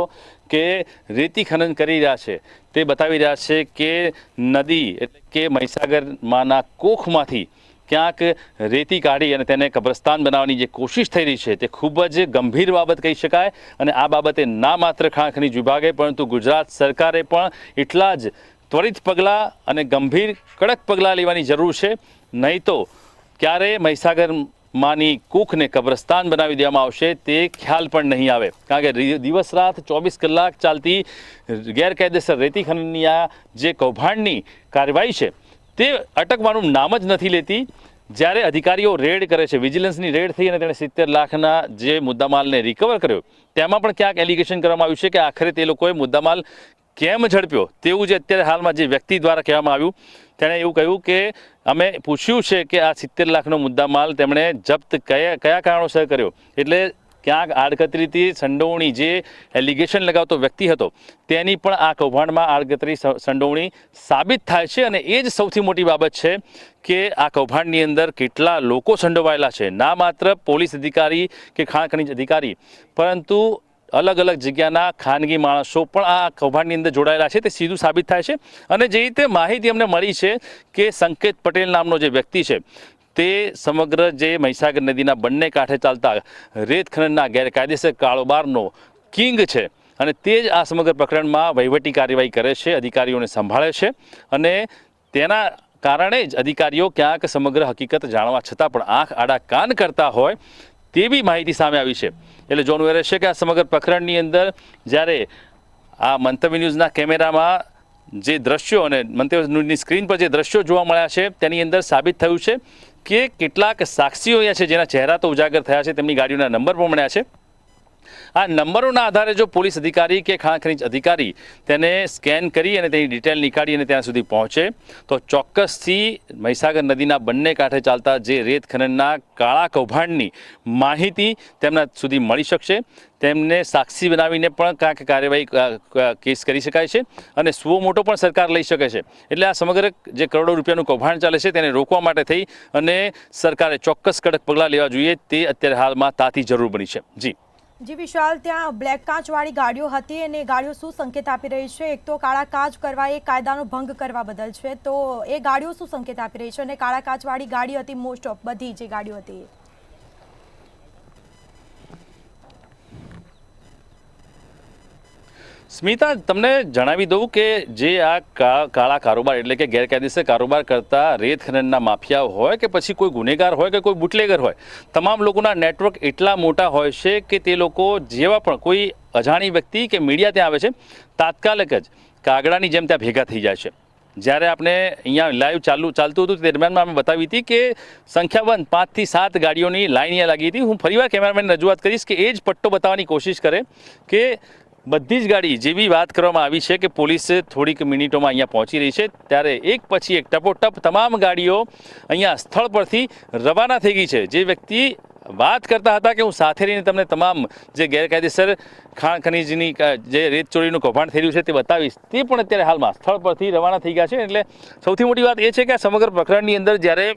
કે રેતી ખનન કરી રહ્યા છે, તે બતાવી રહ્યા છે કે નદી એટલે કે મહીસાગરમાંના કોખમાંથી ક્યાંક રેતી કાઢી અને તેને કબ્રસ્તાન બનાવવાની જે કોશિશ થઈ રહી છે તે ખૂબ જ ગંભીર બાબત કહી શકાય। અને આ બાબતે ના માત્ર ખાણ ખનીજ વિભાગે પરંતુ ગુજરાત સરકારે પણ એટલા જ ત્વરિત પગલાં અને ગંભીર કડક પગલાં લેવાની જરૂર છે, નહીં તો ક્યારે મહીસાગર માની કૂખને કબ્રસ્તાન બનાવી દેવામાં આવશે તે ખ્યાલ પણ નહીં આવે, કારણ કે દિવસ રાત 24 કલાક ચાલતી ગેરકાયદેસર રેતી ખનનની આ જે કૌભાંડની કાર્યવાહી છે તે અટકવાનું નામ જ નથી લેતી. જ્યારે અધિકારીઓ રેડ કરે છે, વિજિલન્સની રેડ થઈ અને તેણે 70 લાખના જે મુદ્દામાલને રિકવર કર્યો, તેમાં પણ ક્યાંક એલિગેશન કરવામાં આવ્યું છે કે આખરે તે લોકોએ મુદ્દામાલ કેમ ઝડપ્યો, તેવું જે અત્યારે હાલમાં જે વ્યક્તિ દ્વારા કહેવામાં આવ્યું. તેણે એવું કહ્યું કે અમે પૂછ્યું છે કે આ 70 લાખનો મુદ્દામાલ તેમણે જપ્ત કયા કારણોસર કર્યો, એટલે ક્યાંક આડકતરીથી સંડોવણી જે એલિગેશન લગાવતો વ્યક્તિ હતો તેની પણ આ કૌભાંડમાં આડકતરી સંડોવણી સાબિત થાય છે. અને એ જ સૌથી મોટી બાબત છે કે આ કૌભાંડની અંદર કેટલા લોકો સંડોવાયેલા છે, ના માત્ર પોલીસ અધિકારી કે ખાણ ખનીજ અધિકારી, પરંતુ અલગ અલગ જગ્યાના ખાનગી માણસો પણ આ કૌભાંડની અંદર જોડાયેલા છે તે સીધું સાબિત થાય છે. અને જે રીતે માહિતી અમને મળી છે કે સંકેત પટેલ નામનો જે વ્યક્તિ છે તે સમગ્ર જે મહીસાગર નદીના બંને કાંઠે ચાલતા રેત ખનનના ગેરકાયદેસર કારોબારનો કિંગ છે અને તે જ આ સમગ્ર પ્રકરણમાં વહીવટી કાર્યવાહી કરે છે, અધિકારીઓને સંભાળે છે. અને તેના કારણે જ અધિકારીઓ ક્યાંક સમગ્ર હકીકત જાણવા છતાં પણ આંખ આડા કાન કરતા હોય તેવી માહિતી સામે આવી છે. એટલે જોવાનું એ રહેશે કે આ સમગ્ર પ્રકરણની અંદર જ્યારે આ મંતવ્ય ન્યૂઝના કેમેરામાં જે દ્રશ્યો અને મંતવ્ય ન્યૂઝની સ્ક્રીન પર જે દ્રશ્યો જોવા મળ્યા છે તેની અંદર સાબિત થયું છે કે કેટલાક સાક્ષીઓ અહીંયા છે જેના ચહેરા તો ઉજાગર થયા છે, તેમની ગાડીઓના નંબર પણ મળ્યા છે. આ નંબરોના આધારે જો પોલીસ અધિકારી કે ખાણ ખનીજ અધિકારી તેને સ્કેન કરી અને તેની ડિટેલ નીકાળી અને ત્યાં સુધી પહોંચે તો ચોક્કસથી મહીસાગર નદીના બંને કાંઠે ચાલતા જે રેત ખનનના કાળા કૌભાંડની માહિતી તેમના સુધી મળી શકશે. તેમને સાક્ષી બનાવીને પણ કાંઈક કાર્યવાહી કેસ કરી શકાય છે અને સુઓ મોટો પણ સરકાર લઈ શકે છે. એટલે આ સમગ્ર જે કરોડો રૂપિયાનું કૌભાંડ ચાલે છે તેને રોકવા માટે થઈ અને સરકારે ચોક્કસ કડક પગલાં લેવા જોઈએ તે અત્યારે હાલમાં તાતી જરૂર બની છે. જી વિશાલ, ત્યાં બ્લેક કાચવાળી ગાડીઓ હતી અને ગાડીઓ શું સંકેત આપી રહી છે? એક તો કાળા કાચ કરવા એ કાયદાનો ભંગ કરવા બદલ છે, તો એ ગાડીઓ શું સંકેત આપી રહી છે? અને કાળા કાચવાળી ગાડી હતી મોસ્ટ ઓફ બધી જે ગાડીઓ હતી. સ્મિતા, તમને જણાવી દઉં કે જે આ કાળા કારોબાર એટલે કે ગેરકાયદેસર કારોબાર કરતા રેત ખનનના માફિયાઓ હોય કે પછી કોઈ ગુનેગાર હોય કે કોઈ બુટલેગર હોય, તમામ લોકોના નેટવર્ક એટલા મોટા હોય છે કે તે લોકો જેવા પણ કોઈ અજાણી વ્યક્તિ કે મીડિયા ત્યાં આવે છે તાત્કાલિક જ કાગડાની જેમ ત્યાં ભેગા થઈ જાય છે. જ્યારે આપણે અહીંયા લાઈવ ચાલતું હતું તે દરમિયાનમાં અમે બતાવી હતી કે સંખ્યાબંધ 5 થી 7 ગાડીઓની લાઈન અહીંયા લાગી હતી. હું ફરીવાર કેમેરામેન રજૂઆત કરીશ કે એ જ પટ્ટો બતાવવાની કોશિશ કરે કે બધી જ ગાડી જેવી વાત કરવામાં આવી છે કે પોલીસ થોડીક મિનિટોમાં અહીંયા પહોંચી રહી છે ત્યારે એક પછી એક ટપોટપ તમામ ગાડીઓ અહીંયા સ્થળ પરથી રવાના થઈ ગઈ છે. જે વ્યક્તિ વાત કરતા હતા કે હું સાથે રહીને તમને તમામ જે ગેરકાયદેસર ખાણ ખનીજની જે રેત ચોરીનું કૌભાંડ થઈ રહ્યું છે તે બતાવીશ, તે પણ અત્યારે હાલમાં સ્થળ પરથી રવાના થઈ ગયા છે. એટલે સૌથી મોટી વાત એ છે કે આ સમગ્ર પ્રકરણની અંદર જ્યારે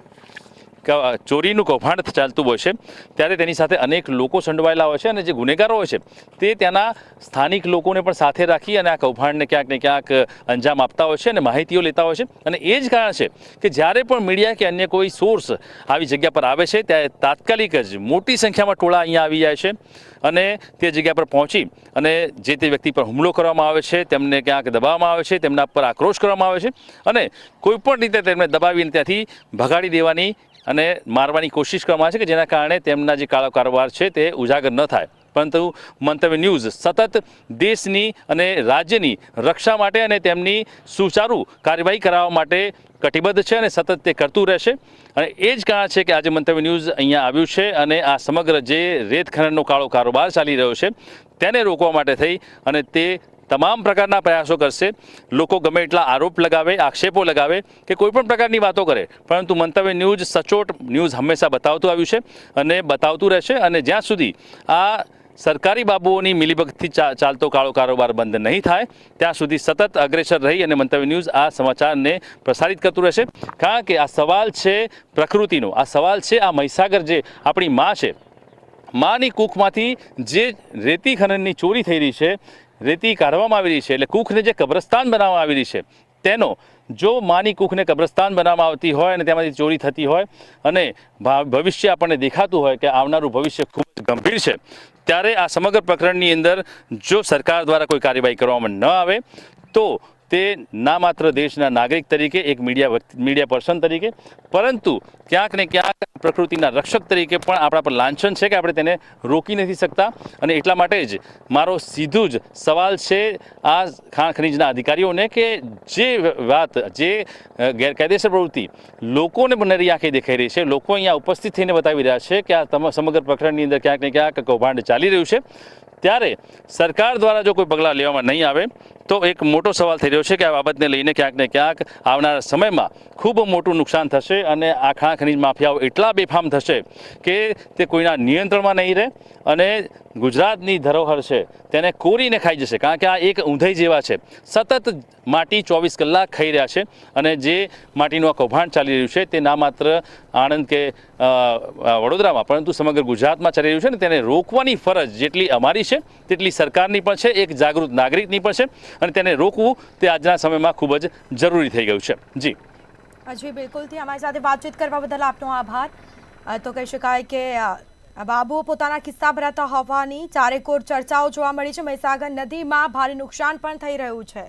ચોરીનું કૌભાંડ ચાલતું હોય છે ત્યારે તેની સાથે અનેક લોકો સંડોવાયેલા હોય છે અને જે ગુનેગારો હોય છે તે ત્યાંના સ્થાનિક લોકોને પણ સાથે રાખી અને આ કૌભાંડને ક્યાંક ને ક્યાંક અંજામ આપતા હોય છે અને માહિતીઓ લેતા હોય છે. અને એ જ કારણ છે કે જ્યારે પણ મીડિયા કે અન્ય કોઈ સોર્સ આવી જગ્યા પર આવે છે ત્યારે તાત્કાલિક જ મોટી સંખ્યામાં ટોળા અહીંયા આવી જાય છે અને તે જગ્યા પર પહોંચી અને જે તે વ્યક્તિ પર હુમલો કરવામાં આવે છે, તેમને ક્યાંક દબાવવામાં આવે છે, તેમના પર આક્રોશ કરવામાં આવે છે અને કોઈપણ રીતે તેમને દબાવીને ત્યાંથી ભગાડી દેવાની અને મારવાની કોશિશ કરવામાં આવે છે કે જેના કારણે તેમના જે કાળો કારોબાર છે તે ઉજાગર ન થાય. પરંતુ મંતવ્ય ન્યૂઝ સતત દેશની અને રાજ્યની રક્ષા માટે અને તેમની સુચારુ કાર્યવાહી કરાવવા માટે કટિબદ્ધ છે અને સતત તે કરતું રહેશે. અને એ જ કારણ છે કે આજે મંતવ્ય ન્યૂઝ અહીંયા આવ્યું છે અને આ સમગ્ર જે રેત ખનનનો કાળો કારોબાર ચાલી રહ્યો છે તેને રોકવા માટે થઈ અને તે તમામ પ્રકારના પ્રયાસો કરશે. લોકો ગમે એટલા આરોપ લગાવે, આક્ષેપો લગાવે કે કોઈ પણ પ્રકારની વાતો કરે, પરંતુ મંતવ્ય ન્યૂઝ સચોટ ન્યૂઝ હંમેશા બતાવતું આવ્યું છે અને બતાવતું રહેશે. અને જ્યાં સુધી આ સરકારી બાબુઓની મિલીભગતથી ચાલતો કાળો કારોબાર બંધ નહીં થાય ત્યાં સુધી સતત અગ્રેસર રહી અને મંતવ્ય ન્યૂઝ આ સમાચારને પ્રસારિત કરતું રહેશે. કારણ કે આ સવાલ છે પ્રકૃતિનો, આ સવાલ છે આ મહીસાગર જે આપણી માં છે, માની કૂખમાંથી જે રેતી ખનનની ચોરી થઈ રહી છે, રેતી કાઢવામાં આવી રહી છે, એટલે કૂખને જે કબ્રસ્તાન બનાવવામાં આવી રહી છે તેનો જો માની કૂખને કબ્રસ્તાન બનાવવામાં આવતી હોય અને તેમાંથી ચોરી થતી હોય અને ભવિષ્ય આપણને દેખાતું હોય કે આવનારું ભવિષ્ય ખૂબ જ ગંભીર છે, ત્યારે આ સમગ્ર પ્રકરણની અંદર જો સરકાર દ્વારા કોઈ કાર્યવાહી કરવામાં ન આવે તો તે ના માત્ર દેશના નાગરિક તરીકે એક મીડિયા પર્સન તરીકે પરંતુ ક્યાંક ને ક્યાંક પ્રકૃતિના રક્ષક તરીકે પણ આપણા પર લાંછન છે કે આપણે તેને રોકી નથી શકતા. અને એટલા માટે જ મારો સીધું જ સવાલ છે આ ખાણ ખનીજના અધિકારીઓને કે જે વાત જે ગેરકાયદેસર પ્રવૃત્તિ લોકોને નરી આંખે દેખાઈ રહી છે, લોકો અહીંયા ઉપસ્થિત થઈને બતાવી રહ્યા છે કે આ સમગ્ર પ્રકરણની અંદર ક્યાંક ને ક્યાંક કૌભાંડ ચાલી રહ્યું છે, ત્યારે સરકાર દ્વારા જો કોઈ પગલાં લેવામાં નહીં આવે તો એક મોટો સવાલ થઈ રહ્યો છે કે આ બાબતને લઈને ક્યાંક ને ક્યાંક આવનારા સમયમાં ખૂબ મોટું નુકસાન થશે અને આ ખાણ ખનીજ માફિયાઓ એટલા બેફામ થશે કે તે કોઈના નિયંત્રણમાં નહીં રહે અને ગુજરાતની ધરોહર છે તેને કોરીને ખાઈ જશે. કારણ કે આ એક ઊંધાઈ જેવા છે, સતત માટી 24 કલાક ખાઈ રહ્યા છે અને જે માટીનું આ કૌભાંડ ચાલી રહ્યું છે તે ના માત્ર આણંદ કે વડોદરામાં પરંતુ સમગ્ર ગુજરાતમાં ચાલી રહ્યું છે ને તેને રોકવાની ફરજ જેટલી અમારી છે તેટલી સરકારની પણ છે, એક જાગૃત નાગરિકની પણ છે અને તેને રોકવું તે આજના સમયમાં ખૂબ જ જરૂરી થઈ ગયું છે. જી જી બિલકુલથી અમારી સાથે વાતચીત કરવા બદલ આપનો આભાર. તો કહી શકાય કે બાબુઓ પોતાના કિસ્સા ભરાતા હોવાની ચારેકોર ચર્ચાઓ જોવા મળી છે. મહીસાગર નદીમાં ભારે નુકસાન પણ થઈ રહ્યું છે.